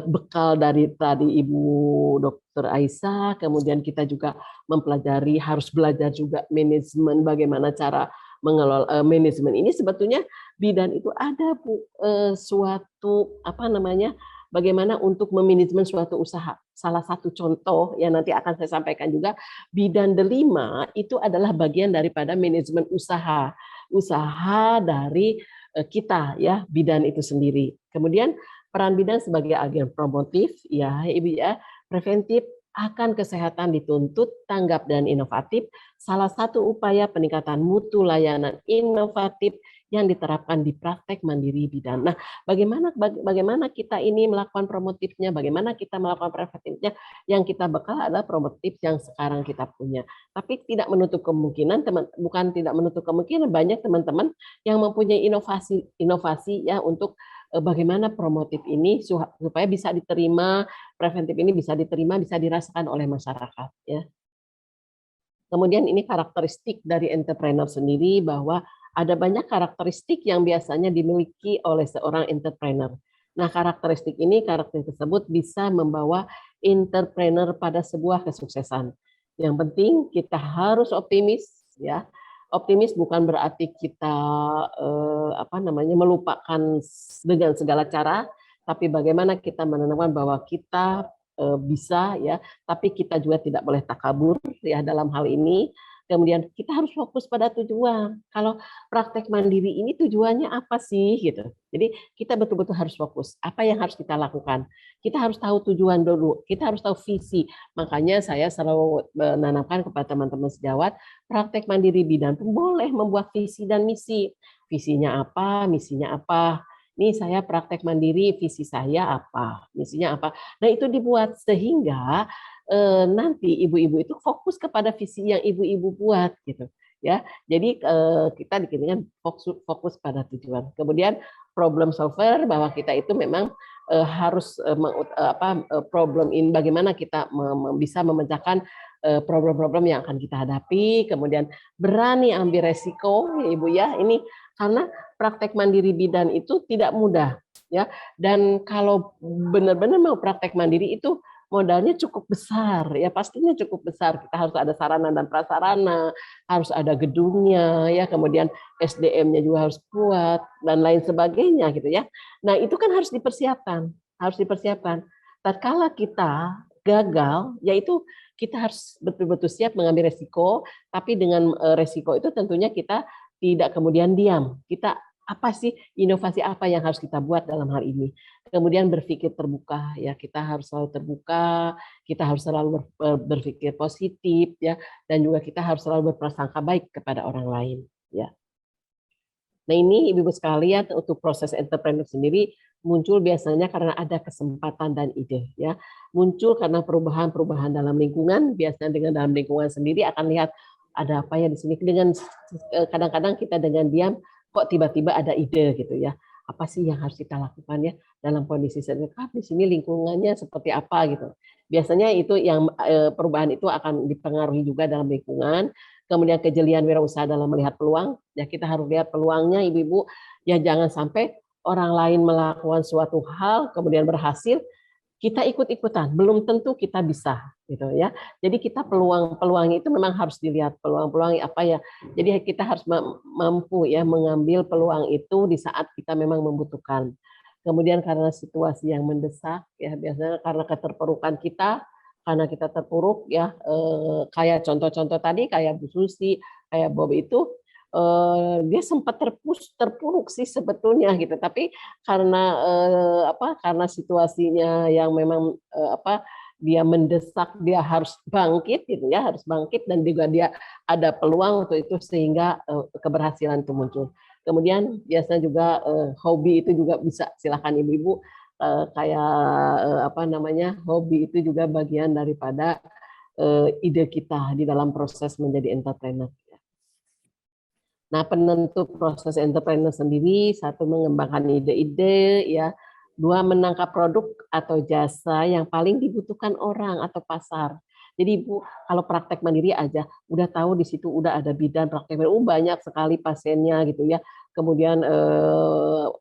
bekal dari tadi Ibu Dr. Aisyah, kemudian kita juga mempelajari, harus belajar juga manajemen, bagaimana cara mengelola manajemen ini. Sebetulnya bidan itu ada suatu bagaimana untuk memanajemen suatu usaha. Salah satu contoh yang nanti akan saya sampaikan juga, bidan delima itu adalah bagian daripada manajemen usaha dari kita ya, bidan itu sendiri. Kemudian peran bidan sebagai agen promotif ya Ibu ya, preventif akan kesehatan dituntut, tanggap dan inovatif. Salah satu upaya peningkatan mutu layanan inovatif yang diterapkan di praktek mandiri bidan. Nah, bagaimana kita ini melakukan promotifnya, bagaimana kita melakukan preventifnya, yang kita bekal adalah promotif yang sekarang kita punya. Tapi tidak menutup kemungkinan, bukan tidak menutup kemungkinan, banyak teman-teman yang mempunyai inovasi ya untuk bagaimana promotif ini supaya bisa diterima, preventif ini bisa diterima, bisa dirasakan oleh masyarakat ya. Kemudian ini karakteristik dari entrepreneur sendiri, bahwa ada banyak karakteristik yang biasanya dimiliki oleh seorang entrepreneur. Nah, karakteristik tersebut bisa membawa entrepreneur pada sebuah kesuksesan. Yang penting kita harus optimis ya. Optimis bukan berarti kita melupakan dengan segala cara, tapi bagaimana kita menanamkan bahwa kita bisa ya, tapi kita juga tidak boleh takabur ya dalam hal ini. Kemudian kita harus fokus pada tujuan. Kalau praktek mandiri ini tujuannya apa sih gitu. Jadi kita betul-betul harus fokus. Apa yang harus kita lakukan? Kita harus tahu tujuan dulu. Kita harus tahu visi. Makanya saya selalu menanamkan kepada teman-teman sejawat, praktek mandiri bidan pun boleh membuat visi dan misi. Visinya apa, misinya apa. Ini saya praktek mandiri, visi saya apa, misinya apa. Nah, itu dibuat sehingga nanti ibu-ibu itu fokus kepada visi yang ibu-ibu buat gitu ya. Jadi kita dikirakan fokus pada tujuan. Kemudian problem solver, bahwa kita itu memang harus problem in, bagaimana kita bisa memecahkan problem-problem yang akan kita hadapi. Kemudian berani ambil resiko ya Ibu ya. Ini karena praktek mandiri bidan itu tidak mudah ya. Dan kalau benar-benar mau praktek mandiri itu modalnya cukup besar ya, pastinya cukup besar. Kita harus ada sarana dan prasarana, harus ada gedungnya ya, kemudian SDM-nya juga harus kuat dan lain sebagainya gitu ya. Nah, itu kan harus dipersiapkan, tatkala kita gagal, yaitu kita harus betul-betul siap mengambil resiko, tapi dengan resiko itu tentunya kita tidak kemudian diam. Kita apa sih inovasi apa yang harus kita buat dalam hal ini? Kemudian berpikir terbuka ya, kita harus selalu terbuka, kita harus selalu berpikir positif ya, dan juga kita harus selalu berprasangka baik kepada orang lain ya. Nah, ini ibu-ibu sekalian, untuk proses entrepreneur sendiri muncul biasanya karena ada kesempatan dan ide ya. Muncul karena perubahan-perubahan dalam lingkungan, biasanya dengan dalam lingkungan sendiri akan lihat ada apa ya di sini, dengan kadang-kadang kita dengan diam kok tiba-tiba ada ide gitu ya. Apa sih yang harus kita lakukan ya dalam kondisi di sini lingkungannya seperti apa gitu. Biasanya itu yang perubahan itu akan dipengaruhi juga dalam lingkungan. Kemudian kejelian wirausaha dalam melihat peluang, ya kita harus lihat peluangnya ibu-ibu, ya jangan sampai orang lain melakukan suatu hal kemudian berhasil, kita ikut-ikutan, belum tentu kita bisa gitu ya. Jadi kita peluang itu memang harus dilihat, peluang apa ya. Jadi kita harus mampu ya mengambil peluang itu di saat kita memang membutuhkan. Kemudian karena situasi yang mendesak ya, biasanya karena keterpurukan kita, karena kita terpuruk ya, kayak contoh-contoh tadi kayak Bu Susi, kayak Bob itu dia sempat terpuruk sih sebetulnya gitu, tapi karena karena situasinya yang memang dia mendesak, dia harus bangkit gitu ya, harus bangkit, dan juga dia ada peluang untuk itu sehingga keberhasilan itu muncul. Kemudian biasanya juga hobi itu juga bisa, silakan ibu-ibu, kayak hobi itu juga bagian daripada ide kita di dalam proses menjadi entrepreneur. Nah, penentu proses entrepreneur sendiri, satu, mengembangkan ide-ide, ya. Dua, menangkap produk atau jasa yang paling dibutuhkan orang atau pasar. Jadi Ibu, kalau praktek mandiri aja, udah tahu di situ udah ada bidan praktek mandiri, banyak sekali pasiennya gitu ya. Kemudian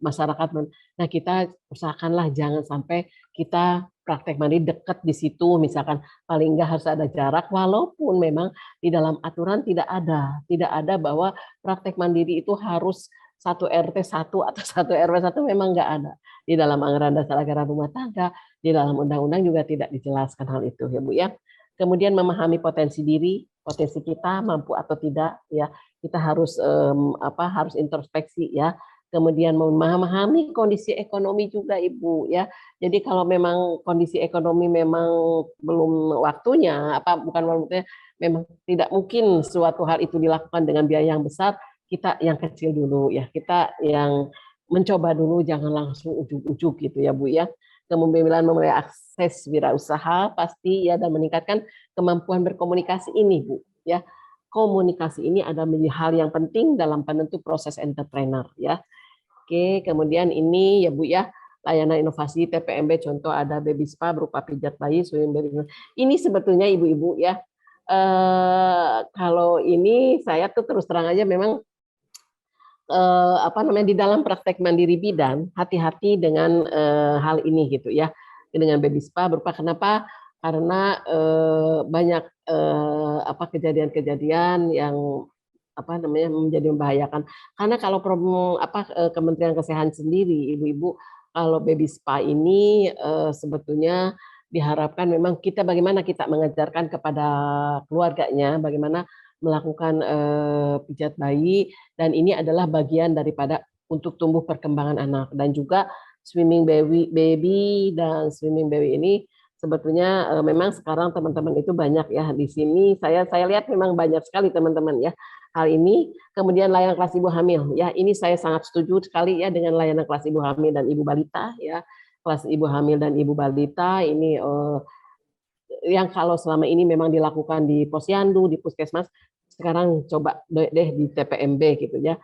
masyarakat, nah kita usahakanlah jangan sampai kita praktek mandiri dekat di situ, misalkan paling enggak harus ada jarak, walaupun memang di dalam aturan tidak ada bahwa praktek mandiri itu harus 1 RT 1 atau 1 RW 1, memang nggak ada. Di dalam anggaran dasar anggaran rumah tangga, di dalam undang-undang juga tidak dijelaskan hal itu ya Bu ya. Kemudian memahami potensi diri, potensi kita mampu atau tidak ya. Kita harus harus introspeksi ya. Kemudian memahami kondisi ekonomi juga Ibu ya. Jadi kalau memang kondisi ekonomi memang belum waktunya, bukan waktunya, memang tidak mungkin suatu hal itu dilakukan dengan biaya yang besar, kita yang kecil dulu ya, kita yang mencoba dulu, jangan langsung ujuk-ujuk gitu ya Bu ya. Kemudian memulai akses wirausaha pasti ya, dan meningkatkan kemampuan berkomunikasi ini Bu ya. Komunikasi ini adalah menjadi hal yang penting dalam penentu proses entrepreneur ya. Oke, kemudian ini ya Bu ya, layanan inovasi TPMB, contoh ada baby spa berupa pijat bayi, swimming baby. Ini sebetulnya ibu-ibu ya, kalau ini saya tuh terus terang aja memang di dalam praktek mandiri bidan, hati-hati dengan hal ini gitu ya, dengan baby spa berupa, kenapa? Karena banyak kejadian-kejadian yang menjadi membahayakan. Karena kalau Kementerian Kesehatan sendiri, ibu-ibu, kalau baby spa ini sebetulnya diharapkan memang bagaimana kita mengajarkan kepada keluarganya bagaimana melakukan pijat bayi, dan ini adalah bagian daripada untuk tumbuh perkembangan anak. Dan juga swimming baby dan swimming baby ini sebetulnya memang sekarang teman-teman itu banyak ya di sini, saya lihat memang banyak sekali teman-teman ya hal ini. Kemudian layanan kelas ibu hamil ya, ini saya sangat setuju sekali ya dengan layanan kelas ibu hamil dan ibu balita ya. Kelas ibu hamil dan ibu balita ini yang kalau selama ini memang dilakukan di posyandu, di puskesmas, sekarang coba deh di TPMB gitu ya.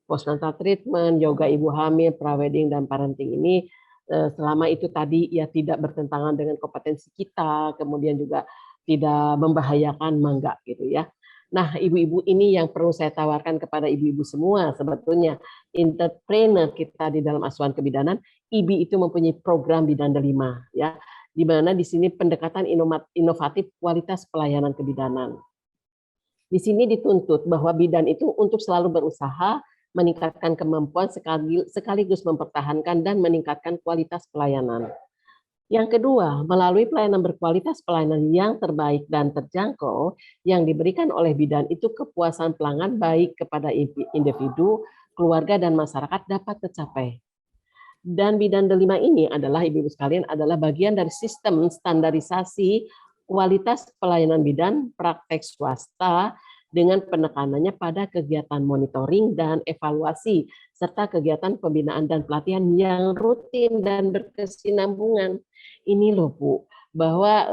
Postnatal treatment, yoga ibu hamil, prawedding dan parenting ini selama itu tadi ya tidak bertentangan dengan kompetensi kita, kemudian juga tidak membahayakan, mangga gitu ya. Nah, ibu-ibu ini yang perlu saya tawarkan kepada ibu-ibu semua, sebetulnya entrepreneur kita di dalam asuhan kebidanan, IBI itu mempunyai program Bidan Delima ya, di mana di sini pendekatan inovatif kualitas pelayanan kebidanan. Di sini dituntut bahwa bidan itu untuk selalu berusaha meningkatkan kemampuan sekaligus mempertahankan dan meningkatkan kualitas pelayanan. Yang kedua, melalui pelayanan berkualitas, pelayanan yang terbaik dan terjangkau yang diberikan oleh bidan itu, kepuasan pelanggan baik kepada individu, keluarga, dan masyarakat dapat tercapai. Dan Bidan Delima ini adalah, ibu-ibu sekalian, adalah bagian dari sistem standarisasi kualitas pelayanan bidan praktek swasta dengan penekanannya pada kegiatan monitoring dan evaluasi serta kegiatan pembinaan dan pelatihan yang rutin dan berkesinambungan. Ini loh Bu, bahwa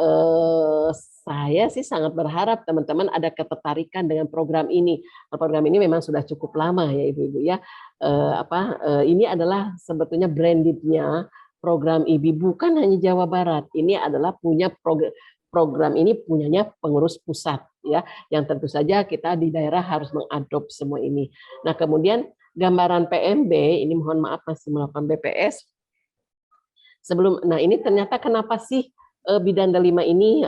saya sih sangat berharap teman-teman ada ketertarikan dengan program ini. Program ini memang sudah cukup lama ya ibu-ibu ya. Ini adalah sebetulnya brandednya program IBI, bukan hanya Jawa Barat. Ini adalah punya program ini punyanya pengurus pusat ya, yang tentu saja kita di daerah harus mengadop semua ini. Nah, kemudian gambaran PMB ini, mohon maaf masih melakukan BPS. Nah ini ternyata kenapa sih Bidan Delima ini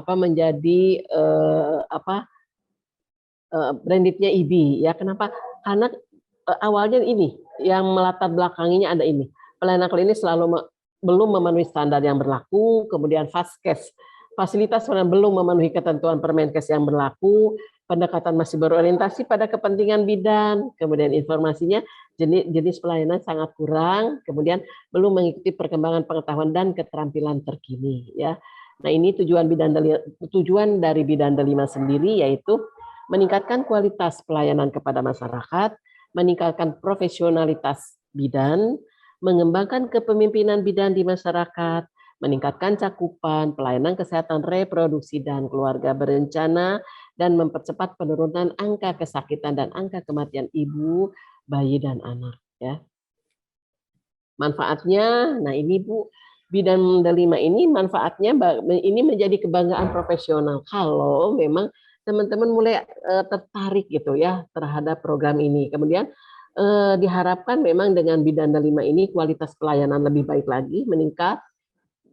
menjadi brandednya IBI ya? Kenapa? Karena awalnya ini yang melatar belakanginya ada ini, pelayanan klinis selalu belum memenuhi standar yang berlaku, kemudian Faskes, fasilitas belum memenuhi ketentuan Permenkes yang berlaku, pendekatan masih berorientasi pada kepentingan bidan, kemudian informasinya jenis pelayanan sangat kurang, kemudian belum mengikuti perkembangan pengetahuan dan keterampilan terkini ya. Nah, ini tujuan dari Bidang 5 sendiri yaitu meningkatkan kualitas pelayanan kepada masyarakat, meningkatkan profesionalitas bidan, mengembangkan kepemimpinan bidan di masyarakat, meningkatkan cakupan pelayanan kesehatan reproduksi dan keluarga berencana, dan mempercepat penurunan angka kesakitan dan angka kematian ibu, bayi, dan anak. Ya. Manfaatnya, nah ini Bu, Bidang 5 ini manfaatnya ini menjadi kebanggaan profesional kalau memang teman-teman mulai tertarik gitu ya terhadap program ini. Kemudian diharapkan memang dengan Bidang 5 ini kualitas pelayanan lebih baik lagi, meningkat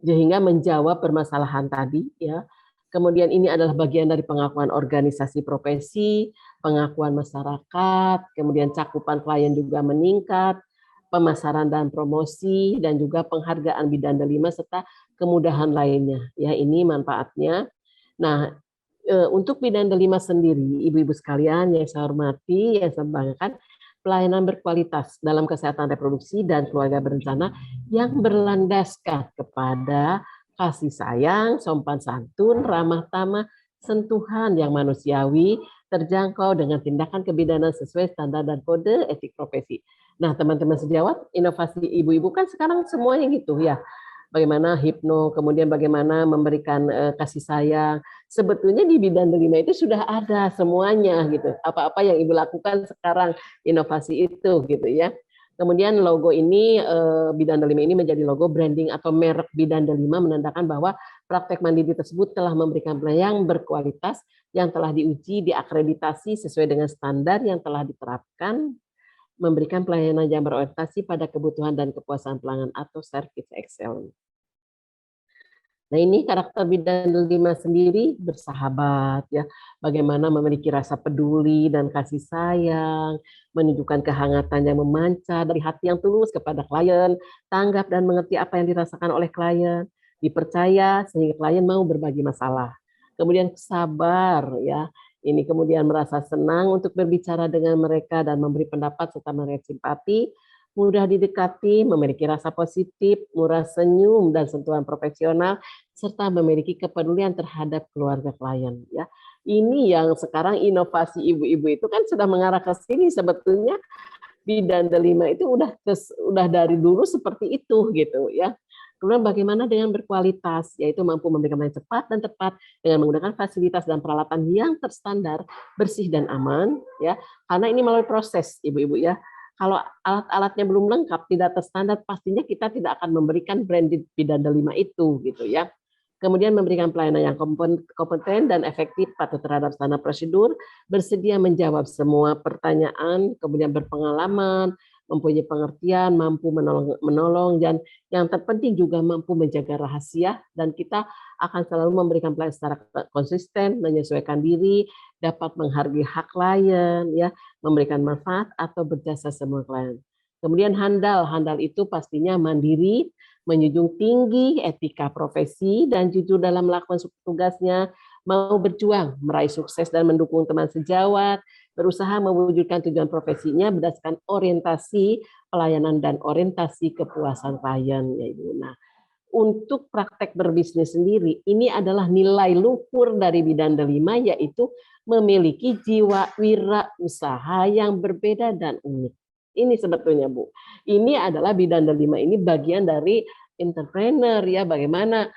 sehingga menjawab permasalahan tadi ya. Kemudian ini adalah bagian dari pengakuan organisasi profesi, pengakuan masyarakat, kemudian cakupan klien juga meningkat, pemasaran dan promosi, dan juga penghargaan Bidang 5 serta kemudahan lainnya. Ya, ini manfaatnya. Nah, untuk Bidang 5 sendiri, ibu-ibu sekalian yang saya hormati, yang saya banggakan, pelayanan berkualitas dalam kesehatan reproduksi dan keluarga berencana yang berlandaskan kepada kasih sayang, sopan santun, ramah tamah, sentuhan yang manusiawi, terjangkau dengan tindakan kebidanan sesuai standar dan kode etik profesi. Nah, teman-teman sejawat, inovasi ibu-ibu kan sekarang semuanya gitu ya. Bagaimana hipno, kemudian bagaimana memberikan kasih sayang. Sebetulnya di Bidang 5 itu sudah ada semuanya gitu. Apa-apa yang ibu lakukan sekarang, inovasi itu gitu ya. Kemudian logo ini, Bidang 5 ini menjadi logo branding atau merek Bidang 5 menandakan bahwa praktek mandiri tersebut telah memberikan pelayanan yang berkualitas, yang telah diuji, diakreditasi sesuai dengan standar yang telah diterapkan, memberikan pelayanan yang berorientasi pada kebutuhan dan kepuasan pelanggan atau service excellence. Nah, ini karakter Bidang 5 sendiri bersahabat ya, bagaimana memiliki rasa peduli dan kasih sayang, menunjukkan kehangatan yang memancar dari hati yang tulus kepada klien, tanggap dan mengerti apa yang dirasakan oleh klien, dipercaya sehingga klien mau berbagi masalah. Kemudian sabar ya, ini kemudian merasa senang untuk berbicara dengan mereka dan memberi pendapat serta memberi simpati, mudah didekati, memiliki rasa positif, murah senyum dan sentuhan profesional, serta memiliki kepedulian terhadap keluarga klien. Ya, ini yang sekarang inovasi ibu-ibu itu kan sudah mengarah ke sini. Sebetulnya Bidang 5 itu udah dari dulu seperti itu gitu ya. Kemudian bagaimana dengan berkualitas, yaitu mampu memberikan pelayanan cepat dan tepat dengan menggunakan fasilitas dan peralatan yang terstandar, bersih dan aman ya. Karena ini melalui proses ibu-ibu ya. Kalau alat-alatnya belum lengkap, tidak terstandar, pastinya kita tidak akan memberikan branded Bidang 5 itu gitu ya. Kemudian memberikan pelayanan yang kompeten dan efektif patuh terhadap standar prosedur, bersedia menjawab semua pertanyaan, kemudian berpengalaman, mempunyai pengertian, mampu menolong, dan yang terpenting juga mampu menjaga rahasia, dan kita akan selalu memberikan pelayanan secara konsisten, menyesuaikan diri, dapat menghargai hak klien, ya, memberikan manfaat atau berjasa semua klien. Kemudian handal itu pastinya mandiri, menjunjung tinggi etika profesi dan jujur dalam melakukan tugasnya, mau berjuang, meraih sukses dan mendukung teman sejawat, berusaha mewujudkan tujuan profesinya berdasarkan orientasi pelayanan dan orientasi kepuasan klien, ya Ibu. Nah, untuk praktek berbisnis sendiri, ini adalah nilai luhur dari Bidang 5, yaitu memiliki jiwa wirausaha yang berbeda dan unik. Ini sebetulnya Bu, ini adalah Bidang 5 ini bagian dari entrepreneur ya, bagaimana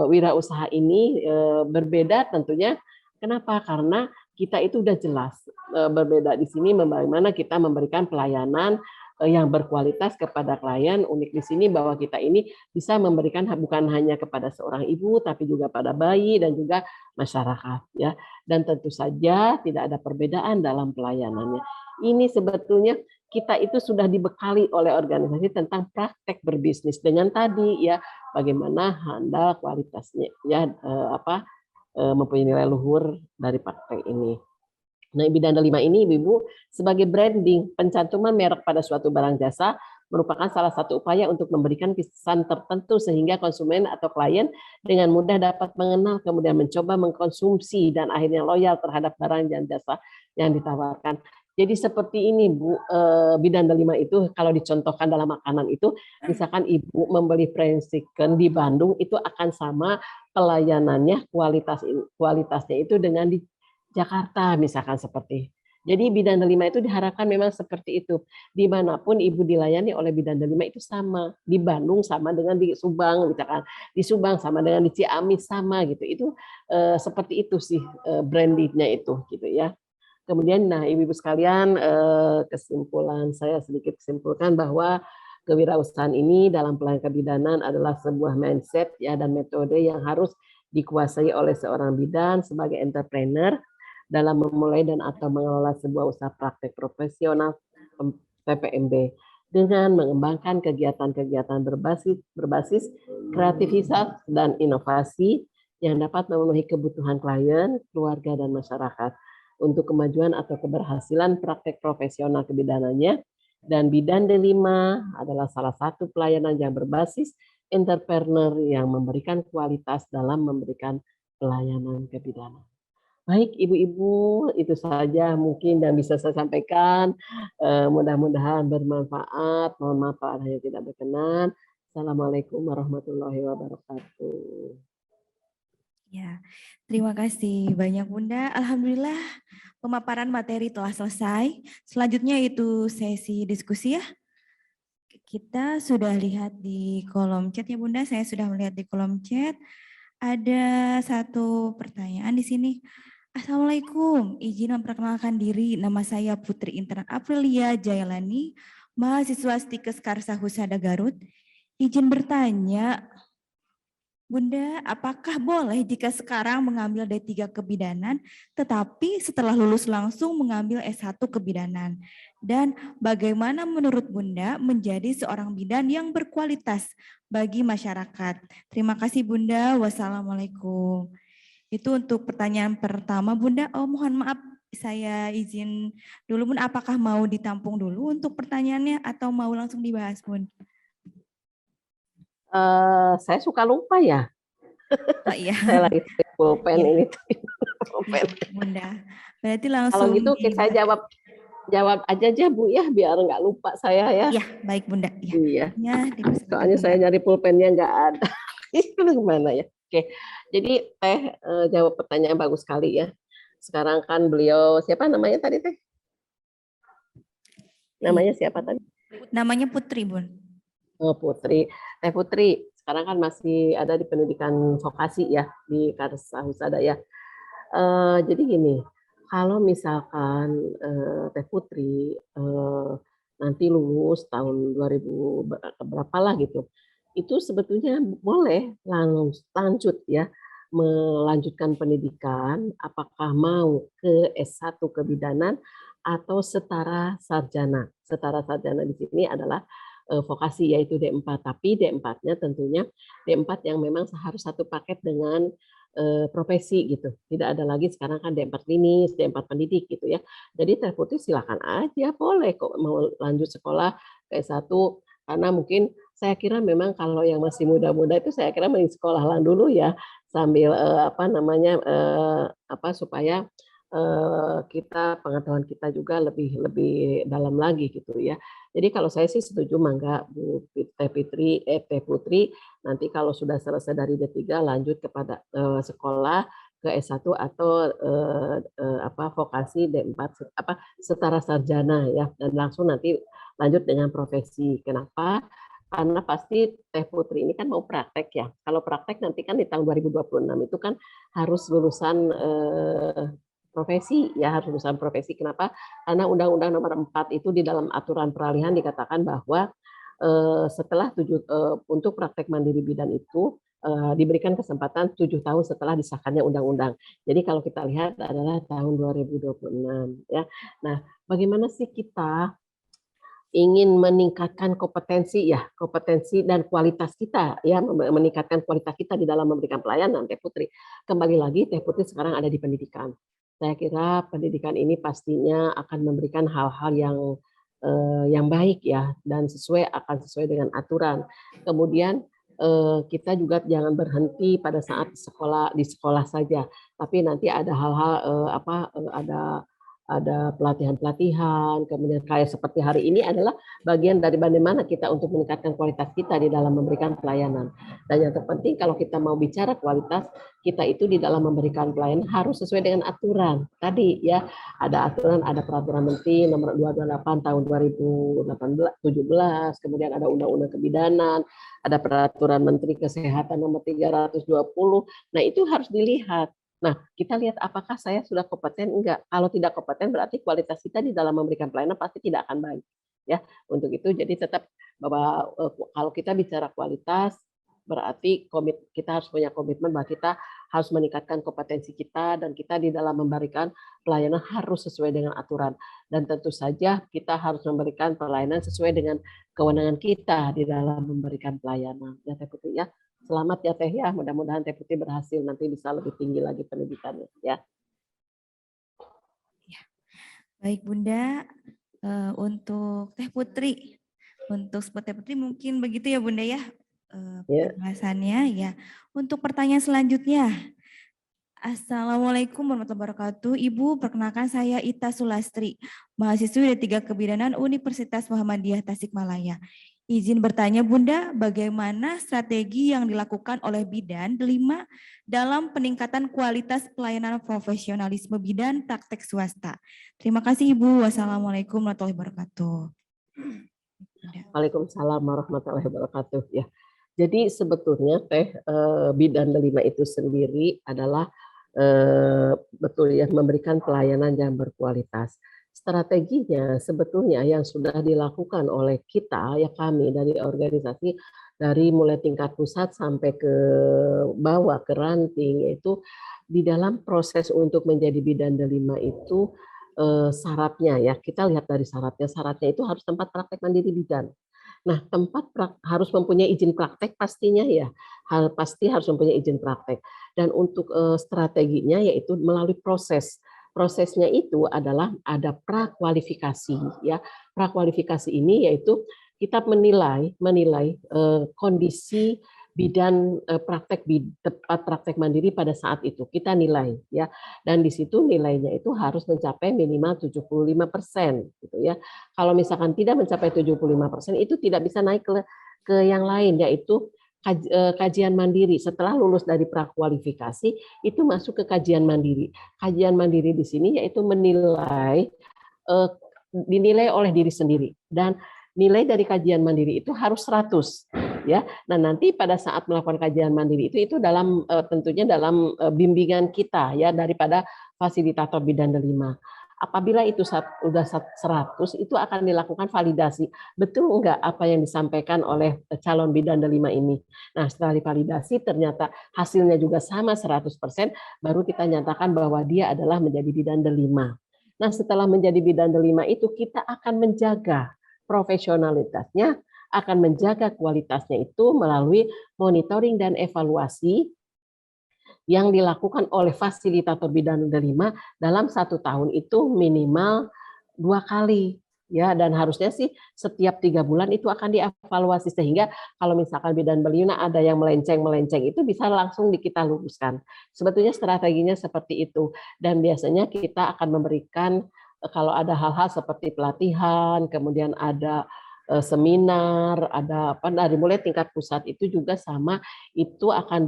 wirausaha ini berbeda tentunya. Kenapa? Karena kita itu udah jelas berbeda di sini, bagaimana kita memberikan pelayanan yang berkualitas kepada klien. Unik di sini bahwa kita ini bisa memberikan bukan hanya kepada seorang ibu, tapi juga pada bayi dan juga masyarakat ya. Dan tentu saja tidak ada perbedaan dalam pelayanannya. Ini sebetulnya kita itu sudah dibekali oleh organisasi tentang praktek berbisnis dengan tadi ya, bagaimana handal kualitasnya ya, mempunyai nilai luhur dari praktek ini. Nah, Bidang 5 ini Ibu sebagai branding, pencantuman merek pada suatu barang jasa merupakan salah satu upaya untuk memberikan kesan tertentu sehingga konsumen atau klien dengan mudah dapat mengenal, kemudian mencoba mengkonsumsi dan akhirnya loyal terhadap barang dan jasa yang ditawarkan. Jadi seperti ini Bu, bidan delima itu kalau dicontohkan dalam makanan itu, misalkan Ibu membeli fried chicken di Bandung itu akan sama pelayanannya, kualitasnya itu dengan di Jakarta misalkan seperti. Jadi bidan delima itu diharapkan memang seperti itu. Dimanapun Ibu dilayani oleh bidan delima itu sama. Di Bandung sama dengan di Subang, misalkan di Subang sama dengan di Ciamis sama gitu. Itu seperti itu sih brandingnya itu gitu ya. Kemudian, nah ibu-ibu sekalian, kesimpulan saya sedikit simpulkan bahwa kewirausahaan ini dalam pelayanan kebidanan adalah sebuah mindset ya dan metode yang harus dikuasai oleh seorang bidan sebagai entrepreneur dalam memulai dan atau mengelola sebuah usaha praktek profesional PPMB dengan mengembangkan kegiatan-kegiatan berbasis kreativitas dan inovasi yang dapat memenuhi kebutuhan klien, keluarga, dan masyarakat untuk kemajuan atau keberhasilan praktek profesional kebidanannya. Dan bidan delima adalah salah satu pelayanan yang berbasis entrepreneur yang memberikan kualitas dalam memberikan pelayanan kebidanan. Baik ibu-ibu, itu saja mungkin dan bisa saya sampaikan. Mudah-mudahan bermanfaat. Mohon maaf kalau ada yang tidak berkenan. Assalamualaikum warahmatullahi wabarakatuh. Ya, terima kasih banyak Bunda. Alhamdulillah pemaparan materi telah selesai. Selanjutnya itu sesi diskusi ya. Kita sudah lihat di kolom chat ya Bunda, saya sudah melihat di kolom chat. Ada satu pertanyaan di sini. Assalamualaikum, izin memperkenalkan diri. Nama saya Putri Intan Aprilia Jayalani, mahasiswa Stikes Karsa Husada Garut. Izin bertanya, Bunda, apakah boleh jika sekarang mengambil D3 kebidanan, tetapi setelah lulus langsung mengambil S1 kebidanan? Dan bagaimana menurut Bunda menjadi seorang bidan yang berkualitas bagi masyarakat? Terima kasih Bunda, wassalamualaikum. Itu untuk pertanyaan pertama Bunda. Oh mohon maaf, saya izin dulu Bunda, apakah mau ditampung dulu untuk pertanyaannya atau mau langsung dibahas Bunda? Saya suka lupa ya. Oh iya. Saya lagi pulpen ini. Pulpen. Bunda. Berarti langsung. Kalau gitu saya jawab aja Bu ya, biar nggak lupa saya ya. Iya, baik Bunda. Iya. Ya, soalnya saya nyari pulpennya nggak ada. Itu gimana ya? Oke. Jadi Teh jawab pertanyaan bagus sekali ya. Sekarang kan beliau siapa namanya tadi Teh? Namanya siapa tadi? Namanya Putri Bun. Oh, Putri. Teh Putri, sekarang kan masih ada di pendidikan vokasi ya di Karsa Husada ya. Jadi gini, kalau misalkan Teh Putri nanti lulus tahun 2000 berapa lah gitu, itu sebetulnya boleh lanjut ya, melanjutkan pendidikan, apakah mau ke S1 kebidanan atau setara sarjana. Setara sarjana di sini adalah vokasi yaitu D4, tapi D4-nya tentunya D4 yang memang harus satu paket dengan profesi gitu. Tidak ada lagi sekarang kan D4 klinis, D4 pendidik gitu ya. Jadi Teh Putri silakan aja, boleh kok mau lanjut sekolah ke S1 karena mungkin saya kira memang kalau yang masih muda-muda itu saya kira mending sekolah lang dulu ya sambil supaya kita pengetahuan kita juga lebih dalam lagi gitu ya. Jadi kalau saya sih setuju mangga Bu Teh Putri nanti kalau sudah selesai dari D3 lanjut kepada sekolah ke S1 atau vokasi D4 setara sarjana ya dan langsung nanti lanjut dengan profesi. Kenapa? Karena pasti Teh Putri ini kan mau praktek ya. Kalau praktek nanti kan di tahun 2026 itu kan harus lulusan profesi ya, harus lulusan profesi. Kenapa? Karena Undang-Undang Nomor 4 itu di dalam aturan peralihan dikatakan bahwa setelah untuk praktek mandiri bidan itu diberikan kesempatan 7 tahun setelah disahkannya undang-undang. Jadi kalau kita lihat adalah tahun 2026 ya. Nah, bagaimana sih kita ingin meningkatkan kompetensi dan kualitas kita ya, meningkatkan kualitas kita di dalam memberikan pelayanan Teh Putri. Kembali lagi Teh Putri sekarang ada di pendidikan. Saya kira pendidikan ini pastinya akan memberikan hal-hal yang yang baik ya, dan akan sesuai dengan aturan. Kemudian kita juga jangan berhenti pada saat di sekolah saja, tapi nanti ada hal-hal ada pelatihan-pelatihan, kemudian kayak seperti hari ini adalah bagian dari bagaimana kita untuk meningkatkan kualitas kita di dalam memberikan pelayanan. Dan yang terpenting kalau kita mau bicara kualitas, kita itu di dalam memberikan pelayanan harus sesuai dengan aturan. Tadi ya, ada aturan, ada peraturan menteri nomor 228 tahun 2017, kemudian ada undang-undang kebidanan, ada peraturan menteri kesehatan nomor 320. Nah, itu harus dilihat. Nah, kita lihat apakah saya sudah kompeten enggak. Kalau tidak kompeten berarti kualitas kita di dalam memberikan pelayanan pasti tidak akan baik. Ya, untuk itu jadi tetap bahwa kalau kita bicara kualitas berarti kita harus punya komitmen bahwa kita harus meningkatkan kompetensi kita dan kita di dalam memberikan pelayanan harus sesuai dengan aturan. Dan tentu saja kita harus memberikan pelayanan sesuai dengan kewenangan kita di dalam memberikan pelayanan. Ya, Teh Putri ya. Selamat ya Teh ya, mudah-mudahan Teh Putri berhasil nanti bisa lebih tinggi lagi pendidikannya ya. Baik Bunda, untuk Teh Putri, untuk spot Teh Putri mungkin begitu ya Bunda ya penjelasannya ya. Untuk pertanyaan selanjutnya, Assalamualaikum warahmatullahi wabarakatuh. Ibu, perkenalkan saya Ita Sulastri, mahasiswi D3 Kebidanan Universitas Muhammadiyah Tasikmalaya. Izin bertanya Bunda, bagaimana strategi yang dilakukan oleh Bidan 5 dalam peningkatan kualitas pelayanan profesionalisme bidan praktek swasta? Terima kasih Ibu. Wassalamualaikum warahmatullahi wabarakatuh. Waalaikumsalam warahmatullahi wabarakatuh ya. Jadi sebetulnya Teh Bidan 5 itu sendiri adalah betul ya memberikan pelayanan yang berkualitas. Strateginya sebetulnya yang sudah dilakukan oleh kita ya kami dari organisasi dari mulai tingkat pusat sampai ke bawah ke ranting, yaitu di dalam proses untuk menjadi Bidan 5 itu syaratnya ya kita lihat dari syaratnya itu harus tempat praktek mandiri bidan. Nah, harus mempunyai izin praktek pastinya ya, pasti harus mempunyai izin praktek. Dan untuk strateginya yaitu melalui proses. Prosesnya itu adalah ada prakualifikasi ya. Prakualifikasi ini yaitu kita menilai kondisi bidan tempat praktek mandiri pada saat itu kita nilai ya, dan di situ nilainya itu harus mencapai minimal 75% gitu ya. Kalau misalkan tidak mencapai 75% itu tidak bisa naik ke yang lain, yaitu kajian mandiri. Setelah lulus dari prakualifikasi itu masuk ke kajian mandiri. Kajian mandiri di sini yaitu dinilai oleh diri sendiri, dan nilai dari kajian mandiri itu harus 100 ya. Nah, nanti pada saat melakukan kajian mandiri itu dalam tentunya dalam bimbingan kita ya daripada fasilitator Bidan 5. Apabila itu sudah 100 itu akan dilakukan validasi. Betul enggak apa yang disampaikan oleh calon Bidan 5 ini? Nah, setelah divalidasi ternyata hasilnya juga sama 100%, baru kita nyatakan bahwa dia adalah menjadi Bidan 5. Nah, setelah menjadi Bidan 5 itu kita akan menjaga profesionalitasnya, akan menjaga kualitasnya itu melalui monitoring dan evaluasi yang dilakukan oleh fasilitator Bidan 5 dalam 1 tahun itu minimal 2 kali ya, dan harusnya sih setiap 3 bulan itu akan dievaluasi, sehingga kalau misalkan Bidan 5 ada yang melenceng itu bisa langsung kita luruskan. Sebetulnya strateginya seperti itu, dan biasanya kita akan memberikan kalau ada hal-hal seperti pelatihan, kemudian ada seminar, ada dari mulai tingkat pusat itu juga sama, itu akan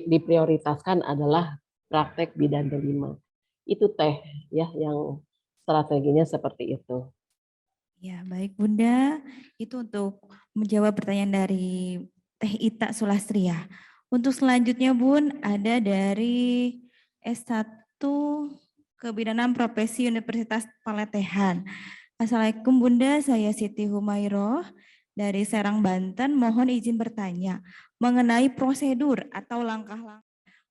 diprioritaskan adalah praktek Bidan 5. Itu Teh ya yang strateginya seperti itu. Ya, baik Bunda. Itu untuk menjawab pertanyaan dari Teh Ita Sulastri ya. Untuk selanjutnya Bun, ada dari S1 Kebidanan Profesi Universitas Palatehan. Assalamualaikum Bunda, saya Siti Humairoh dari Serang, Banten. Mohon izin bertanya mengenai prosedur atau langkah-langkah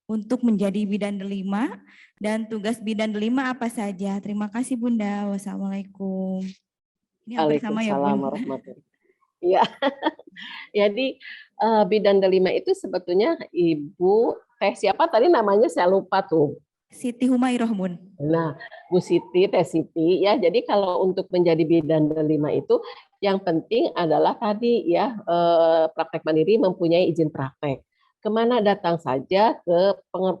untuk menjadi Bidan 5 dan tugas Bidan 5 apa saja. Terima kasih Bunda. Wassalamualaikum. Ini hampir sama ya Bun. Iya. Jadi Bidan 5 itu sebetulnya Ibu Teh siapa tadi namanya saya lupa tuh. Siti Humairoh, Bun. Nah, Bu Siti, Teh Siti, ya. Jadi kalau untuk menjadi bidan delima itu yang penting adalah tadi ya praktek mandiri mempunyai izin praktek. Kemana datang saja ke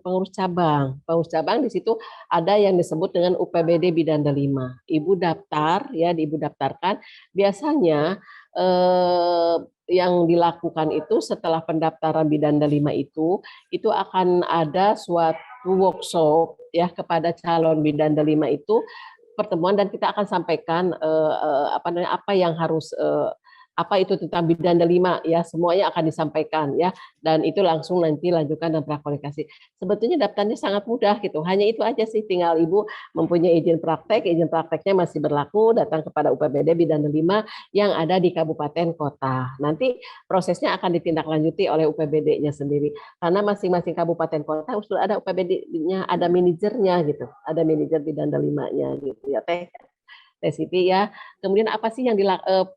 pengurus cabang. Pengurus cabang di situ ada yang disebut dengan UPBD Bidan Delima. Ibu daftar ya, ibu daftarkan. Biasanya yang dilakukan itu setelah pendaftaran Bidan Delima itu akan ada suatu workshop ya kepada calon bidan delima itu pertemuan dan kita akan sampaikan apa yang harus apa itu tentang bidan delima ya semuanya akan disampaikan ya dan itu langsung nanti lanjutkan dan prakomunikasi. Sebetulnya daftarnya sangat mudah gitu. Hanya itu aja sih tinggal Ibu mempunyai izin prakteknya masih berlaku datang kepada UPBD Bidan Delima yang ada di kabupaten kota. Nanti prosesnya akan ditindaklanjuti oleh UPBD-nya sendiri. Karena masing-masing kabupaten kota sudah ada UPBD-nya, ada manajernya gitu, ada manajer bidan delimanya gitu ya Teh Siti ya. Kemudian apa sih yang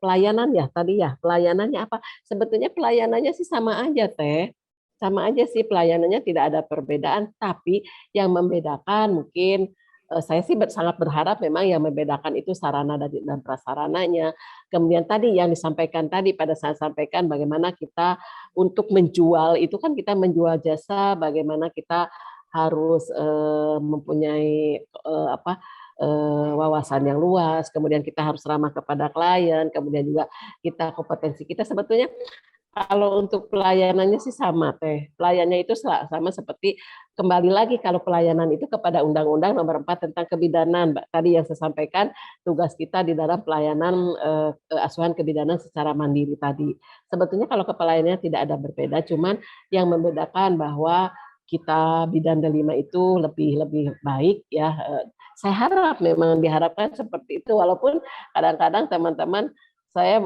pelayanan ya tadi ya pelayanannya apa? Sebetulnya pelayanannya sih sama aja Teh, sama aja sih pelayanannya tidak ada perbedaan. Tapi yang membedakan mungkin saya sih sangat berharap memang yang membedakan itu sarana dan prasarananya. Kemudian tadi yang disampaikan tadi pada saat sampaikan bagaimana kita untuk menjual itu kan kita menjual jasa, bagaimana kita harus mempunyai wawasan yang luas, kemudian kita harus ramah kepada klien, kemudian juga kita kompetensi kita sebetulnya kalau untuk pelayanannya sih sama Teh. Pelayanannya itu sama seperti kembali lagi kalau pelayanan itu kepada Undang-Undang Nomor 4 tentang Kebidanan. Tadi yang saya sampaikan tugas kita di dalam pelayanan asuhan kebidanan secara mandiri tadi. Sebetulnya kalau kepelayanannya tidak ada berbeda, cuman yang membedakan bahwa kita bidan delima itu lebih baik ya. Saya harap memang diharapkan seperti itu walaupun kadang-kadang teman-teman saya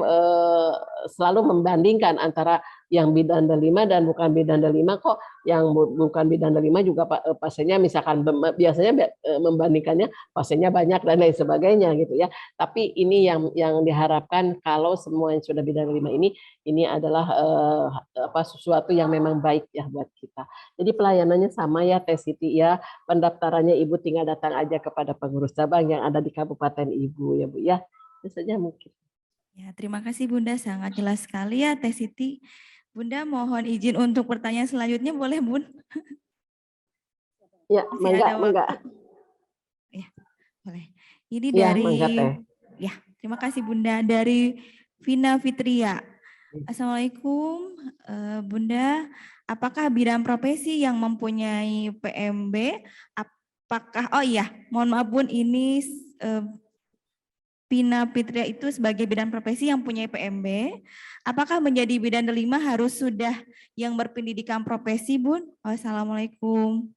selalu membandingkan antara yang bidan delima dan bukan bidan delima kok yang bukan bidan delima juga pasiennya misalkan biasanya membandingkannya pasiennya banyak dan lain sebagainya gitu ya. Tapi ini yang diharapkan kalau semua yang sudah bidan delima ini adalah sesuatu yang memang baik ya buat kita. Jadi pelayanannya sama ya Teh Siti ya. Pendaftarannya Ibu tinggal datang aja kepada pengurus cabang yang ada di kabupaten Ibu ya Bu ya. Itu saja mungkin. Ya, terima kasih Bunda, sangat jelas sekali ya Teh Siti. Bunda mohon izin untuk pertanyaan selanjutnya boleh Bun? Ya, masih ada waktu. Ya, boleh. Ini ya, dari ya, terima kasih Bunda dari Vina Fitria. Assalamualaikum Bunda, apakah bidang profesi yang mempunyai PMB apakah mohon maaf Bun ini Vina Fitria itu sebagai bidan profesi yang punya PMB, apakah menjadi bidan delima harus sudah yang berpendidikan profesi, Bun? Wassalamualaikum.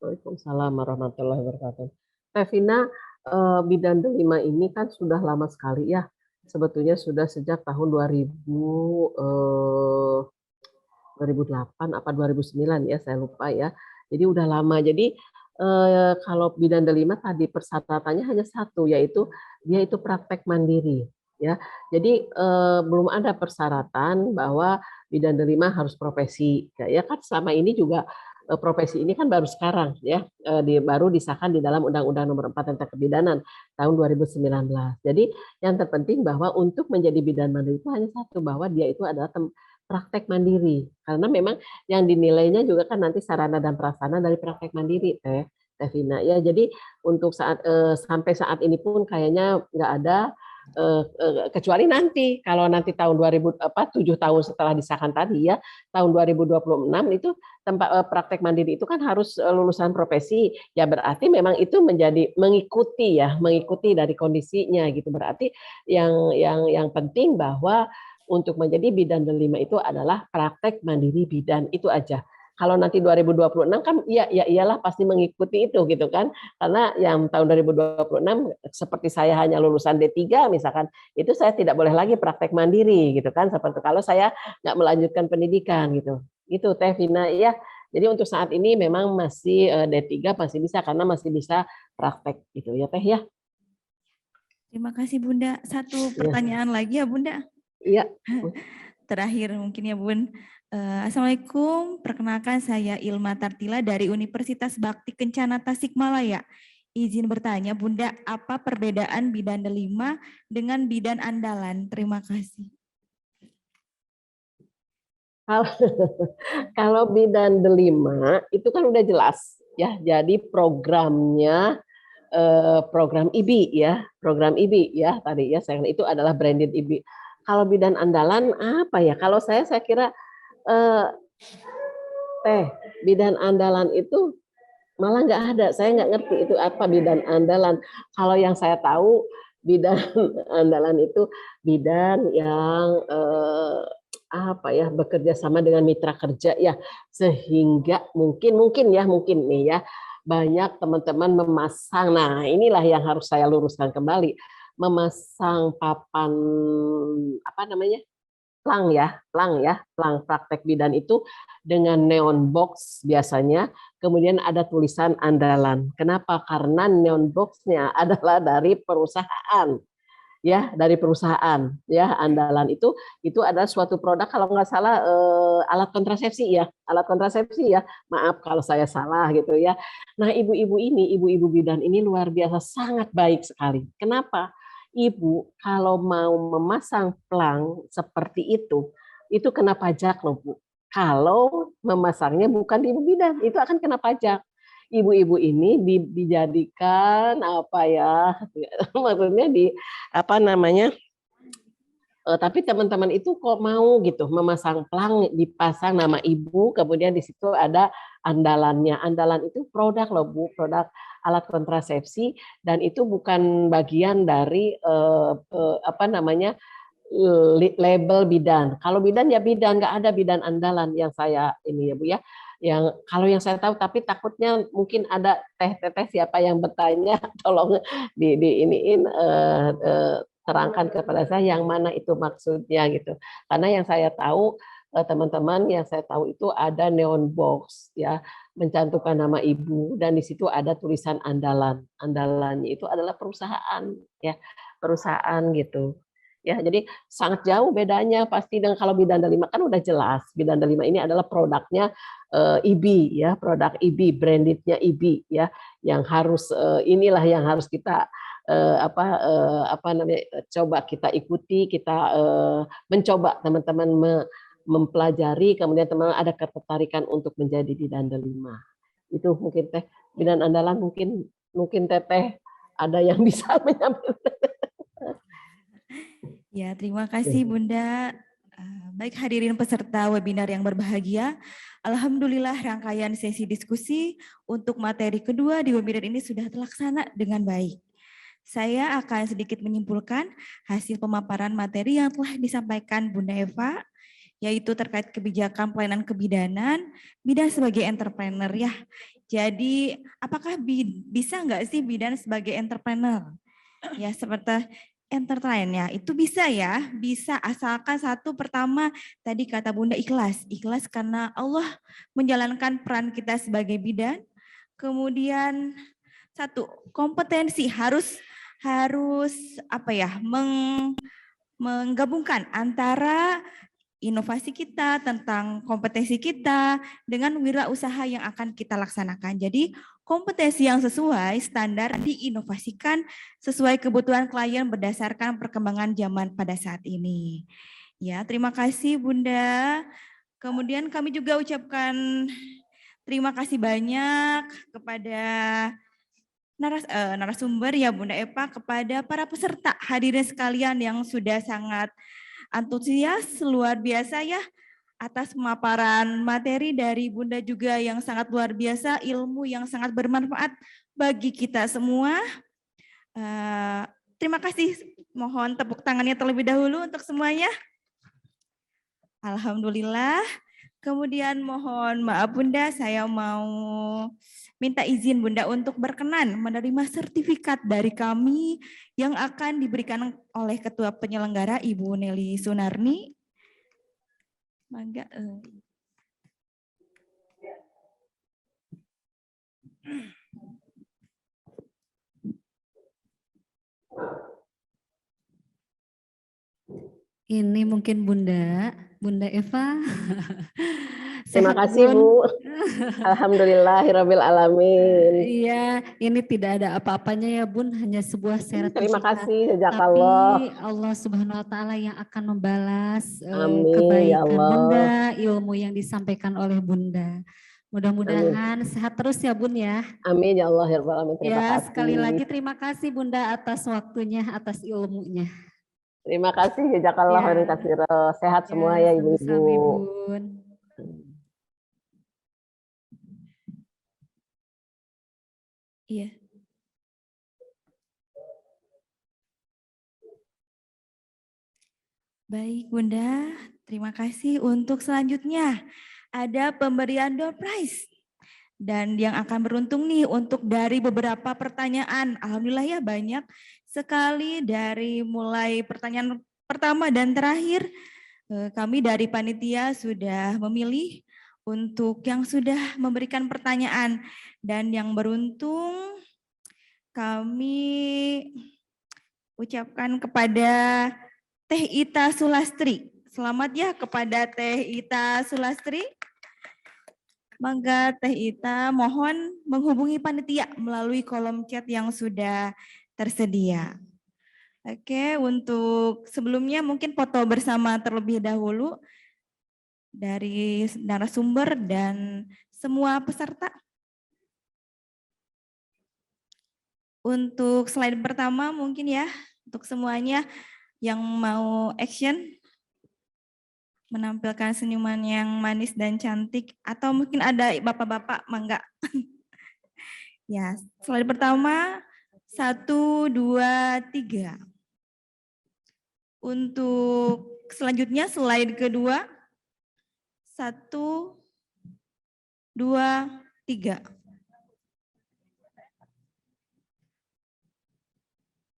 Waalaikumsalam warahmatullahi wabarakatuh. Teh Vina, bidan delima ini kan sudah lama sekali ya. Sebetulnya sudah sejak tahun 2008 apa 2009 ya, saya lupa ya. Jadi udah lama. Jadi kalau bidan delima tadi persyaratannya hanya satu, yaitu dia itu praktek mandiri ya. Jadi belum ada persyaratan bahwa bidan delima harus profesi ya kan selama ini juga profesi ini kan baru sekarang ya baru disahkan di dalam Undang-Undang Nomor 4 tentang Kebidanan tahun 2019. Jadi yang terpenting bahwa untuk menjadi bidan mandiri itu hanya satu, bahwa dia itu adalah praktek mandiri, karena memang yang dinilainya juga kan nanti sarana dan prasarana dari praktek mandiri Teh Vina ya. Jadi untuk sampai saat ini pun kayaknya nggak ada kecuali nanti kalau nanti tahun 7 tahun setelah disahkan tadi ya tahun 2026 itu tempat praktek mandiri itu kan harus lulusan profesi ya, berarti memang itu menjadi mengikuti dari kondisinya gitu. Berarti yang penting bahwa untuk menjadi bidan delima itu adalah praktek mandiri bidan, itu aja. Kalau nanti 2026 kan ya iyalah pasti mengikuti itu gitu kan. Karena yang tahun 2026 seperti saya hanya lulusan D3 misalkan, itu saya tidak boleh lagi praktek mandiri gitu kan. Seperti kalau saya nggak melanjutkan pendidikan gitu. Itu Teh Vina ya. Jadi untuk saat ini memang masih D3 masih bisa karena masih bisa praktek gitu ya Teh ya. Terima kasih Bunda. Satu pertanyaan lagi ya Bunda. Iya. terakhir mungkin ya Bun. Assalamualaikum, perkenalkan saya Ilma Tartila dari Universitas Bakti Kencana Tasikmalaya. Izin bertanya Bunda, apa perbedaan bidan delima dengan bidan andalan? Terima kasih. Kalau kalau bidan delima itu kan udah jelas ya. Jadi programnya program IBI ya, program IBI ya tadi ya. Saya itu adalah branded IBI. Kalau bidan andalan apa ya? Kalau saya kira bidan andalan itu malah nggak ada. Saya nggak ngerti itu apa bidan andalan. Kalau yang saya tahu bidan andalan itu bidan yang apa ya, bekerja sama dengan mitra kerja ya, sehingga mungkin nih ya banyak teman-teman memasang. Nah, inilah yang harus saya luruskan kembali, memasang papan apa namanya, plang praktek bidan itu dengan neon box biasanya, kemudian ada tulisan andalan. Kenapa? Karena neon boxnya adalah dari perusahaan ya, dari perusahaan ya. Andalan itu adalah suatu produk, kalau nggak salah alat kontrasepsi ya, maaf kalau saya salah gitu ya. Nah, ibu-ibu bidan ini luar biasa, sangat baik sekali. Kenapa? Ibu kalau mau memasang plang seperti itu kena pajak loh Bu. Kalau memasangnya bukan di ibu bidan, itu akan kena pajak. Ibu-ibu ini dijadikan apa ya, maksudnya apa namanya, tapi teman-teman itu kok mau gitu memasang plang, dipasang nama ibu, kemudian di situ ada andalannya. Andalan itu produk loh Bu, produk alat kontrasepsi, dan itu bukan bagian dari apa namanya, label bidan. Kalau bidan ya bidan, nggak ada bidan andalan yang saya ini ya Bu ya. Yang kalau yang saya tahu, tapi takutnya mungkin ada teteh siapa yang bertanya, tolong iniin terangkan kepada saya yang mana itu maksudnya gitu. Karena yang saya tahu, teman-teman, yang saya tahu itu ada neon box ya, mencantumkan nama ibu, dan di situ ada tulisan andalan. Andalannya itu adalah perusahaan ya, perusahaan gitu. Ya, jadi sangat jauh bedanya pasti dengan kalau bidan delima kan udah jelas. Bidan delima ini adalah produknya IBI ya, produk IBI, brandednya IBI ya, yang harus inilah yang harus kita apa namanya, coba kita ikuti, kita mencoba teman-teman mempelajari, kemudian teman ada ketertarikan untuk menjadi bidan delima. Itu mungkin teh bidan andalan, mungkin teteh ada yang bisa menyampaikan. Ya, terima kasih Bunda. Baik hadirin peserta webinar yang berbahagia, alhamdulillah rangkaian sesi diskusi untuk materi kedua di webinar ini sudah terlaksana dengan baik. Saya akan sedikit menyimpulkan hasil pemaparan materi yang telah disampaikan Bunda Eva, yaitu terkait kebijakan pelayanan kebidanan, bidan sebagai entrepreneur ya. Jadi apakah bisa nggak sih bidan sebagai entrepreneur? Ya seperti entertain ya, itu bisa ya, bisa asalkan satu pertama tadi kata Bunda ikhlas karena Allah menjalankan peran kita sebagai bidan. Kemudian satu, kompetensi harus apa ya, menggabungkan antara inovasi kita, tentang kompetensi kita dengan wirausaha yang akan kita laksanakan. Jadi kompetensi yang sesuai standar diinovasikan sesuai kebutuhan klien berdasarkan perkembangan zaman pada saat ini. Ya, terima kasih Bunda. Kemudian kami juga ucapkan terima kasih banyak kepada narasumber ya Bunda Eva, kepada para peserta hadirin sekalian yang sudah sangat antusias luar biasa ya atas pemaparan materi dari Bunda juga yang sangat luar biasa, ilmu yang sangat bermanfaat bagi kita semua. Terima kasih, mohon tepuk tangannya terlebih dahulu untuk semuanya. Alhamdulillah. Kemudian mohon maaf Bunda, saya mau minta izin Bunda untuk berkenan menerima sertifikat dari kami yang akan diberikan oleh Ketua Penyelenggara Ibu Nelly Sunarni. Mangga. Ini mungkin Bunda Bunda Eva. Terima Sehat, kasih Bun? Bu. Alhamdulillahirabbil alamin. Iya, ini tidak ada apa-apanya ya Bun, hanya sebuah Terima sertifikat. kasih, Tapi jazakallah. Allah Subhanahu wa taala yang akan membalas Amin ya kebaikan Allah. Bunda, ilmu yang disampaikan oleh Bunda. Mudah-mudahan sehat terus ya Bun ya. Amin ya Allah ya Rabbal alamin. Terima Ya, kasih. sekali lagi terima kasih Bunda atas waktunya, atas ilmunya. Terima kasih, jazakallah Ya. khairan katsira. Sehat semua ya sama-sama ibu-ibu. Bun. Iya. Baik Bunda, terima kasih. Untuk selanjutnya ada pemberian door prize. Dan yang akan beruntung nih untuk dari beberapa pertanyaan. Alhamdulillah ya banyak sekali dari mulai pertanyaan pertama dan terakhir. Kami dari panitia sudah memilih untuk yang sudah memberikan pertanyaan. Dan yang beruntung kami ucapkan kepada Teh Ita Sulastri. Selamat ya kepada Teh Ita Sulastri. Mangga Teh Ita mohon menghubungi panitia melalui kolom chat yang sudah tersedia. Oke, untuk sebelumnya mungkin foto bersama terlebih dahulu dari narasumber dan semua peserta. Untuk slide pertama mungkin ya, untuk semuanya yang mau action, menampilkan senyuman yang manis dan cantik, atau mungkin ada bapak-bapak, mangga. Ya, slide pertama, 1, 2, 3. Untuk selanjutnya slide kedua, 1, 2, 3.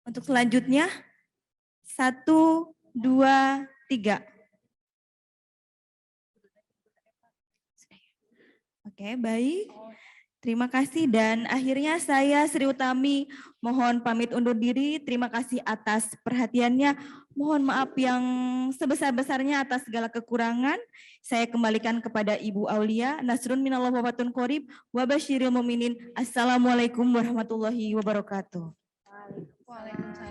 Untuk selanjutnya, 1, 2, 3. Oke, baik. Terima kasih dan akhirnya saya Sri Utami mohon pamit undur diri. Terima kasih atas perhatiannya. Mohon maaf yang sebesar-besarnya atas segala kekurangan. Saya kembalikan kepada Ibu Aulia. Nasrun minallah wa fatun qorib wa basyiril mu'minin. Assalamualaikum warahmatullahi wabarakatuh. Waalaikumsalam.